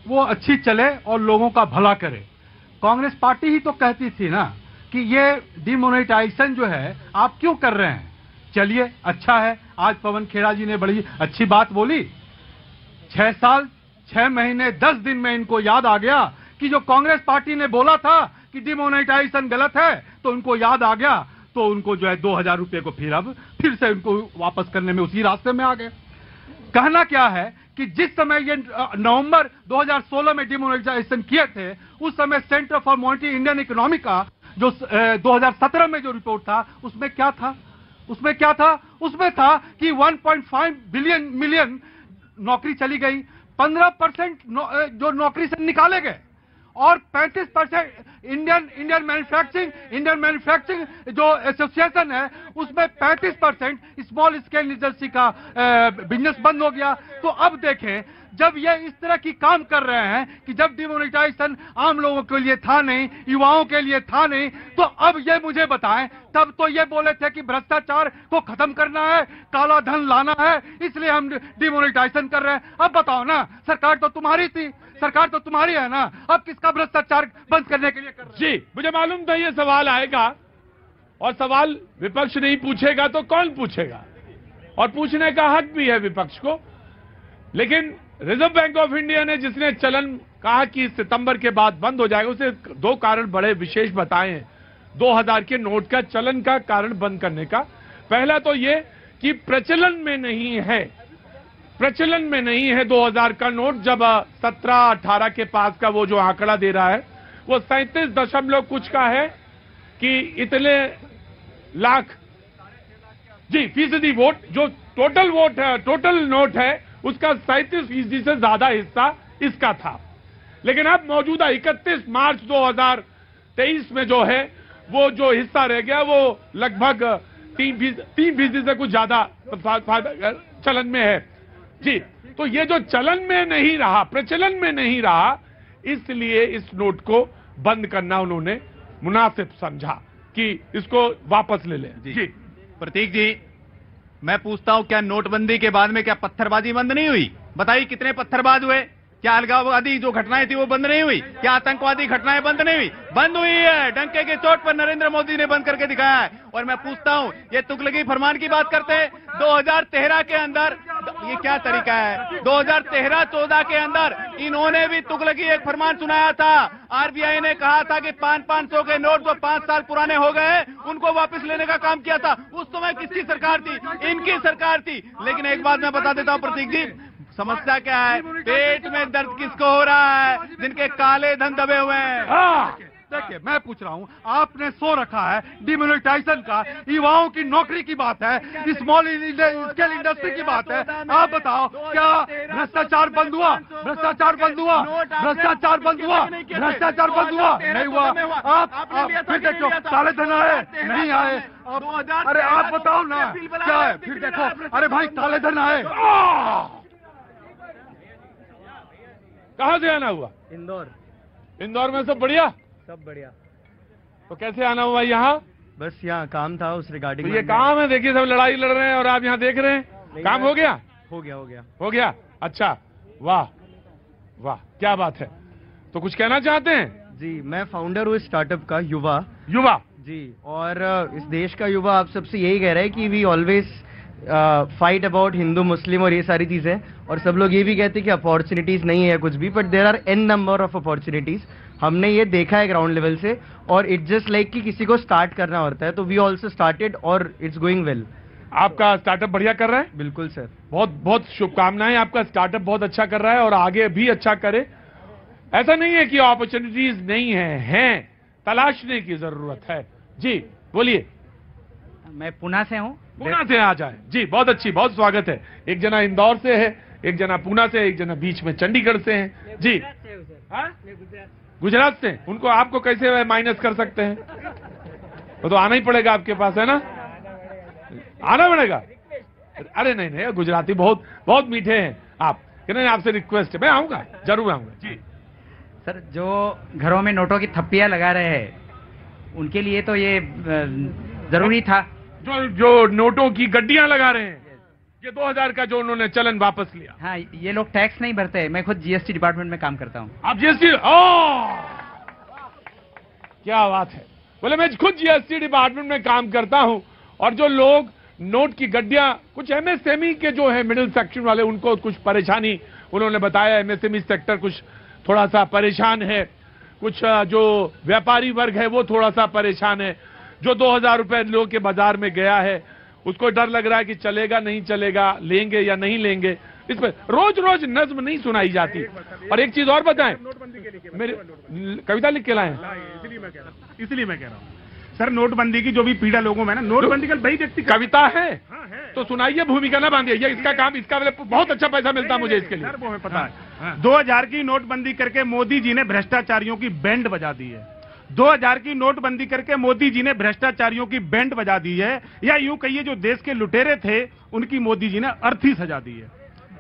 वो अच्छी चले और लोगों का भला करे। कांग्रेस पार्टी ही तो कहती थी ना कि ये डिमोनेटाइजेशन जो है आप क्यों कर रहे हैं। चलिए अच्छा है, आज पवन खेड़ा जी ने बड़ी अच्छी बात बोली, 6 साल 6 महीने 10 दिन में इनको याद आ गया कि जो कांग्रेस पार्टी ने बोला था कि डिमोनेटाइजेशन गलत है, तो उनको याद आ गया, तो उनको जो है 2000 रुपये को फिर से उनको वापस करने में उसी रास्ते में आ गए। कहना क्या है कि जिस समय ये नवंबर 2016 में डिमोनेटाइजेशन किए थे, उस समय centre for monetary Indian economy का जो 2017 में जो रिपोर्ट था, उसमें क्या था? उसमें था कि 1.5 मिलियन नौकरी चली गई, 15% जो नौकरी से निकाले गए, और 35% इंडियन मैन्युफैक्चरिंग जो एसोसिएशन है उसमें 35% स्मॉल स्केल इंडस्ट्री का बिजनेस बंद हो गया। तो अब देखें जब ये इस तरह की काम कर रहे हैं कि जब डिमोनेटाइजेशन आम लोगों के लिए था नहीं, युवाओं के लिए था नहीं, तो अब ये मुझे बताएं, तब तो ये बोले थे कि भ्रष्टाचार को खत्म करना है, काला धन लाना है, इसलिए हम डिमोनेटाइजेशन कर रहे हैं। अब बताओ ना, सरकार तो तुम्हारी थी, सरकार तो तुम्हारी है ना, अब किसका भ्रष्टाचार बंद करने के लिए कर रहे? जी, मुझे मालूम था ये सवाल आएगा, और सवाल विपक्ष नहीं पूछेगा तो कौन पूछेगा, और पूछने का हक भी है विपक्ष को। लेकिन रिजर्व बैंक ऑफ इंडिया ने जिसने चलन कहा कि सितंबर के बाद बंद हो जाएगा, उसे दो कारण बड़े विशेष बताए हैं 2000 के नोट का चलन का कारण बंद करने का। पहला तो ये कि प्रचलन में नहीं है, प्रचलन में नहीं है 2000 का नोट। जब 17-18 के पास का वो जो आंकड़ा दे रहा है वो 37 दशमलव कुछ का है कि इतने लाख जी फीसदी वोट, जो टोटल वोट है, टोटल नोट है, उसका 37% से ज्यादा हिस्सा इसका था। लेकिन अब मौजूदा 31 मार्च 2023 में जो है वो जो हिस्सा रह गया वो लगभग 3% से कुछ ज्यादा चलन में है जी। तो ये जो चलन में नहीं रहा, प्रचलन में नहीं रहा, इसलिए इस नोट को बंद करना उन्होंने मुनासिब समझा कि इसको वापस ले लें। जी प्रतीक जी, मैं पूछता हूं, क्या नोटबंदी के बाद में क्या पत्थरबाजी बंद नहीं हुई? बताइए कितने पत्थरबाज हुए? क्या अलगाववादी जो घटनाएं थी वो बंद नहीं हुई? क्या आतंकवादी घटनाएं बंद नहीं हुई? बंद हुई है। डंके की चोट पर नरेंद्र मोदी ने बंद करके दिखाया है। और मैं पूछता हूं, ये तुगलकी फरमान की बात करते हैं 2013 के अंदर, ये क्या तरीका है? 2013-14 के अंदर इन्होंने भी तुगलकी एक फरमान सुनाया था। आरबीआई ने कहा था कि 500 के नोट जो 5 साल पुराने हो गए उनको वापस लेने का काम किया था। उस समय किसकी सरकार थी? इनकी सरकार थी। लेकिन एक बात मैं बता देता हूं प्रतीक जी, समस्या क्या है? पेट में दर्द किसको हो रहा है? जिनके काले धन दबे हुए हैं। देखिए, मैं पूछ रहा हूं, आपने सो रखा है डिमोनेटाइजेशन का, युवाओं की नौकरी की बात है, स्मॉल स्केल इंडस्ट्री की बात है। आप बताओ, क्या भ्रष्टाचार बंद हुआ? भ्रष्टाचार बंद हुआ? भ्रष्टाचार बंद हुआ? भ्रष्टाचार बंद हुआ? नहीं हुआ। आप फिर देखो, काले धन आए नहीं आए? अरे आप बताओ ना क्या है? फिर देखो, अरे भाई काले धन आए। कहां से आना हुआ? इंदौर में सब बढ़िया? सब बढ़िया। तो कैसे आना हुआ यहाँ? बस यहाँ काम था उस रिगार्डिंग। तो ये काम है, देखिए सब लड़ाई लड़ रहे हैं और आप यहाँ देख रहे हैं। काम हो गया? हो गया, हो गया, हो गया। अच्छा, वाह वाह, क्या बात है। तो कुछ कहना चाहते हैं? जी, मैं फाउंडर हूँ स्टार्टअप का, युवा जी। और इस देश का युवा आप सबसे यही कह रहा है कि we always fight about Hindu Muslim और ये सारी चीजें, और सब लोग ये भी कहते हैं कि अपॉर्चुनिटीज नहीं है कुछ भी, but there are an number of opportunities. हमने ये देखा है ग्राउंड लेवल से, और इट जस्ट लाइक कि किसी को स्टार्ट करना होता है, तो वी ऑल्सो स्टार्टेड और इट्स गोइंग वेल। आपका स्टार्टअप बढ़िया कर रहा है? बिल्कुल सर, बहुत बहुत शुभकामनाएं। आपका स्टार्टअप बहुत अच्छा कर रहा है और आगे भी अच्छा करे। ऐसा नहीं है कि अपॉर्चुनिटीज नहीं है, हैं, तलाशने की जरूरत है। जी बोलिए। मैं पुणे से हूँ। पुणे से आ जाए जी, बहुत अच्छी, बहुत स्वागत है। एक जना इंदौर से है, एक जना पुणे से, एक जना बीच में चंडीगढ़ से है जी। गुजरात से। उनको आपको कैसे माइनस कर सकते हैं? वो तो आना ही पड़ेगा आपके पास, है ना? आना पड़ेगा। अरे नहीं नहीं, गुजराती बहुत बहुत मीठे हैं आप। नहीं, आपसे रिक्वेस्ट है, मैं आऊंगा, जरूर आऊंगा जी। सर, जो घरों में नोटों की थप्पियां लगा रहे हैं उनके लिए तो ये जरूरी था। जो नोटों की गड्डियां लगा रहे हैं, ये 2000 का जो उन्होंने चलन वापस लिया। हाँ, ये लोग टैक्स नहीं भरते। मैं खुद जीएसटी डिपार्टमेंट में काम करता हूँ। आप जीएसटी? क्या बात है। बोले मैं खुद जीएसटी डिपार्टमेंट में काम करता हूँ, और जो लोग नोट की गड्डियां, कुछ एमएसएमई के जो है मिडिल सेक्शन वाले, उनको कुछ परेशानी उन्होंने बताया। एमएसएमई सेक्टर कुछ थोड़ा सा परेशान है, कुछ जो व्यापारी वर्ग है वो थोड़ा सा परेशान है। जो 2000 रुपए लोगों के बाजार में गया है उसको डर लग रहा है कि चलेगा नहीं चलेगा, लेंगे या नहीं लेंगे। इस पर रोज रोज नज्म नहीं सुनाई जाती। और एक चीज और बताएं, मेरे कविता लिख के लाए, इसलिए मैं कह रहा हूँ सर, नोटबंदी की जो भी पीड़ा लोगों में ना, नोटबंदी का भाई व्यक्ति कविता है तो सुनाइए, भूमिका ना बांधिए। ये इसका काम, इसका बहुत अच्छा पैसा मिलता मुझे इसके लिए। सर वो पता है, 2000 की नोटबंदी करके मोदी जी ने भ्रष्टाचारियों की बैंड बजा दी है। 2000 की नोटबंदी करके मोदी जी ने भ्रष्टाचारियों की बैंड बजा दी है, या यूं कहिए जो देश के लुटेरे थे उनकी मोदी जी ने अर्थी सजा दी है।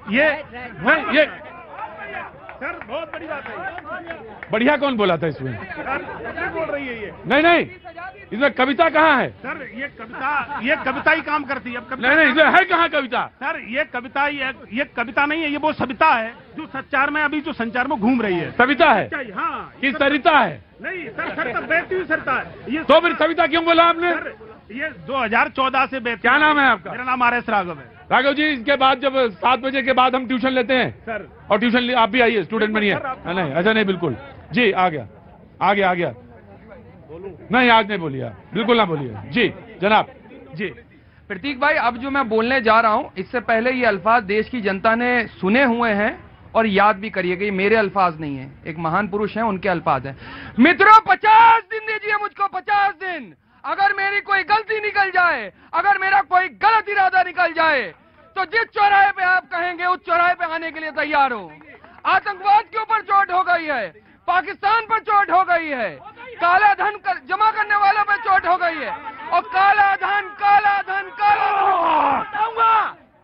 ये सर बहुत बड़ी बात है। बढ़िया कौन बोला था इसमें? सर बोल रही है ये। नहीं, इसमें कविता कहाँ है? सर ये कविता ही काम करती है। अब कविता नहीं, इसमें है कहाँ कविता? सर ये कविता नहीं है, ये वो सविता है जो संचार में अभी जो संचार में घूम रही है। सविता है? हाँ। कि सरिता है? नहीं सर, सरिता बहती हुई सरिता है ये। तो फिर सविता क्यों बोला आपने? सर ये 2014 से बहती। क्या नाम है आपका? मेरा नाम RS राघव है। राघव जी, इसके बाद जब 7 बजे के बाद हम ट्यूशन लेते हैं सर, और ट्यूशन आप भी आइए, स्टूडेंट बनिए। नहीं ऐसा नहीं, बिल्कुल जी। आ गया नहीं, आज नहीं बोलिए, बिल्कुल ना बोलिए जी। जनाब जी प्रतीक भाई, अब जो मैं बोलने जा रहा हूं, इससे पहले ये अल्फाज देश की जनता ने सुने हुए हैं और याद भी करिएगा। ये मेरे अल्फाज नहीं है, एक महान पुरुष हैं, उनके अल्फाज हैं। मित्रों, 50 दिन दीजिए मुझको, 50 दिन। अगर मेरी कोई गलती निकल जाए, अगर मेरा कोई गलत इरादा निकल जाए, तो जिस चौराहे पे आप कहेंगे उस चौराहे पे आने के लिए तैयार हो। आतंकवाद के ऊपर चोट हो गई है, पाकिस्तान पर चोट हो गई है, काला धन जमा करने वालों पर चोट हो गई है, और काला धन बताऊंगा।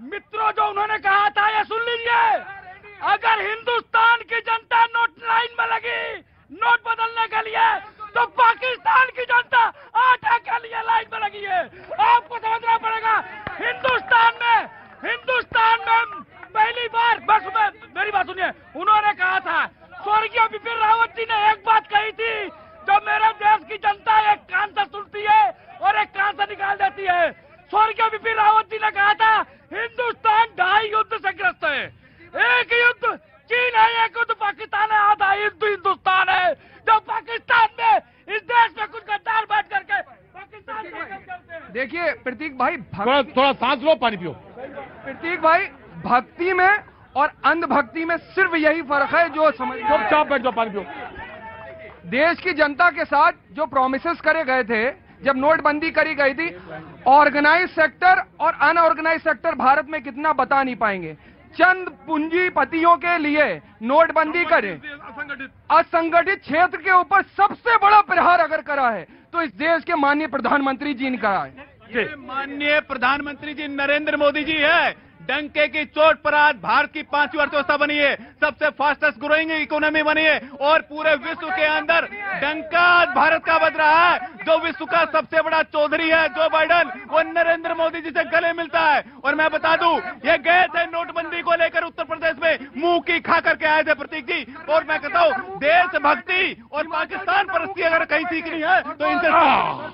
मित्रों, जो उन्होंने कहा था ये सुन लीजिए। अगर हिंदुस्तान की जनता नोट लाइन में लगी नोट बदलने के लिए, तो पाकिस्तान की जनता आटा के लिए लाइन में लगी है। आपको समझना पड़ेगा। हिंदुस्तान में पहली बार, बस मेरी बात सुनिए, उन्होंने कहा था, स्वर्गीय बिपिन रावत जी ने एक बात कही थी, जो मेरे देश की जनता एक कान से सुनती है और एक कान से निकाल देती है। स्वर्गीय बिपिन रावत जी ने कहा था, हिंदुस्तान 2.5 युद्ध से ग्रस्त है। एक युद्ध चीन है, एक युद्ध पाकिस्तान है, आधा युद्ध हिंदुस्तान है। जो पाकिस्तान में, इस देश में कुछ गद्दार बैठ करके पाकिस्तान को देखिए। प्रतीक भाई, थोड़ा सांस लो, पानी पियो। प्रतीक भाई, भक्ति में और अंधभक्ति में सिर्फ यही फर्क है जो समझ। चुपचाप बैठ जाओ, पानी पियो। देश की जनता के साथ जो प्रॉमिसेस करे गए थे, जब नोटबंदी करी गई थी, ऑर्गेनाइज सेक्टर और अनऑर्गेनाइज सेक्टर भारत में कितना बता नहीं पाएंगे। चंद पूंजीपतियों के लिए नोटबंदी करे, असंगठित क्षेत्र के ऊपर सबसे बड़ा प्रहार अगर करा है तो इस देश के माननीय प्रधानमंत्री जी ने करा है। माननीय प्रधानमंत्री जी नरेंद्र मोदी जी है। डंके की चोट पर आज भारत की 5वीं अर्थव्यवस्था बनी है, सबसे फास्टेस्ट ग्रोइंग इकोनॉमी बनी है, और पूरे विश्व के अंदर डंका आज भारत का बज रहा है। जो विश्व का सबसे बड़ा चौधरी है जो बाइडन, वो नरेंद्र मोदी जी से गले मिलता है। और मैं बता दूं, ये गए थे नोटबंदी को लेकर उत्तर प्रदेश में, मुंह की खा करके आए थे प्रतीक जी। और मैं कहता हूं, देशभक्ति और पाकिस्तान परस्ती अगर कहीं सीखनी है तो इनसे।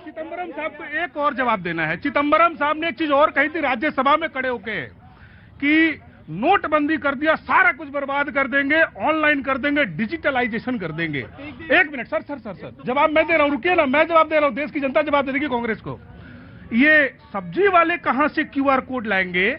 चिदम्बरम साहब को एक और जवाब देना है। चिदम्बरम साहब ने एक चीज और कही थी राज्यसभा में खड़े होके, कि नोटबंदी कर दिया, सारा कुछ बर्बाद कर देंगे, ऑनलाइन कर देंगे, डिजिटलाइजेशन कर देंगे। एक मिनट सर, जवाब मैं दे रहा हूं, रुकिए ना, मैं जवाब दे रहा हूं। देश की जनता जवाब दे देगी कांग्रेस को। ये सब्जी वाले कहां से QR कोड लाएंगे,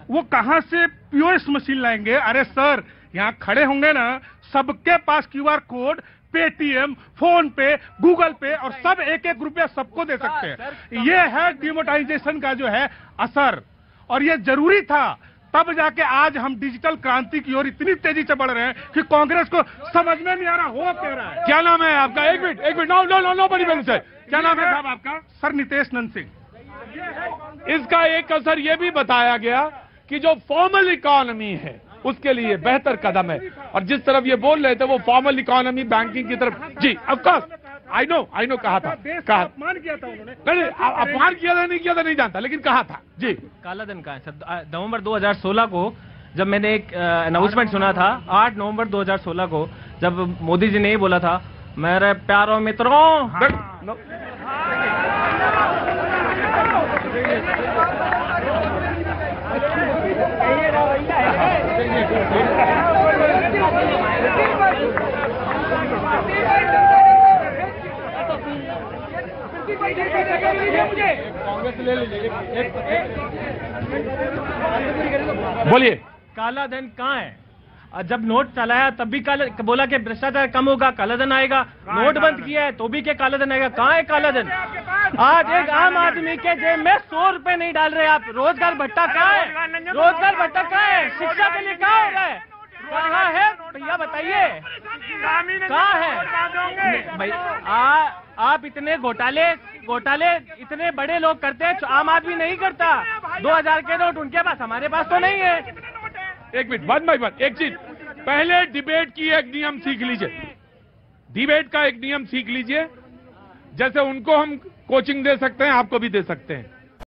वो कहां से POS मशीन लाएंगे? अरे सर, यहां खड़े होंगे ना, सबके पास QR कोड, पेटीएम, फोन पे, गूगल पे, और सब 1-1 रुपया सबको दे सकते हैं। ये है डिमोनेटाइजेशन का जो है असर, और ये जरूरी था। तब जाके आज हम डिजिटल क्रांति की ओर इतनी तेजी से बढ़ रहे हैं कि कांग्रेस को समझ में नहीं आ रहा हो क्या रहा है। क्या नाम है आपका? एक मिनट, नो बड़ी बहन से। क्या नाम है साहब आपका? सर नितेश नंद सिंह। इसका एक असर ये भी बताया गया कि जो फॉर्मल इकोनॉमी है उसके लिए बेहतर कदम है, और जिस तरफ ये बोल रहे थे वो फॉर्मल इकोनॉमी, बैंकिंग की तरफ। जी ऑफ कोर्स, आई नो कहा था, अपमान किया था उन्होंने। नहीं, अपमान किया था नहीं किया था नहीं जानता, लेकिन कहा था। जी, काला धन का है सर। नवंबर 2016 को जब मैंने एक अनाउंसमेंट सुना था, 8 नवंबर 2016 को, जब मोदी जी ने ये बोला था, मेरे प्यारों मित्रों, बोलिए। काला धन कहाँ है? जब नोट चलाया तब भी बोला कि भ्रष्टाचार कम होगा, काला धन आएगा। नोट बंद किया है तो भी क्या काला धन आएगा? कहाँ है काला धन? आज एक आम आदमी के जेब में 100 रुपए नहीं डाल रहे आप। रोजगार भत्ता कहाँ है? रोजगार भत्ता कहाँ है? शिक्षा के लिए कहाँ हो रहा है? कहाँ है भैया बताइए, कहाँ है भाई? आप इतने घोटाले इतने बड़े लोग करते हैं, आम आदमी नहीं करता। 2000 के नोट उनके पास, हमारे पास तो नहीं है। एक मिनट, वन बाय वन, एक चीज पहले डिबेट की एक नियम सीख लीजिए, डिबेट का एक नियम सीख लीजिए। जैसे उनको हम कोचिंग दे सकते हैं, आपको भी दे सकते हैं।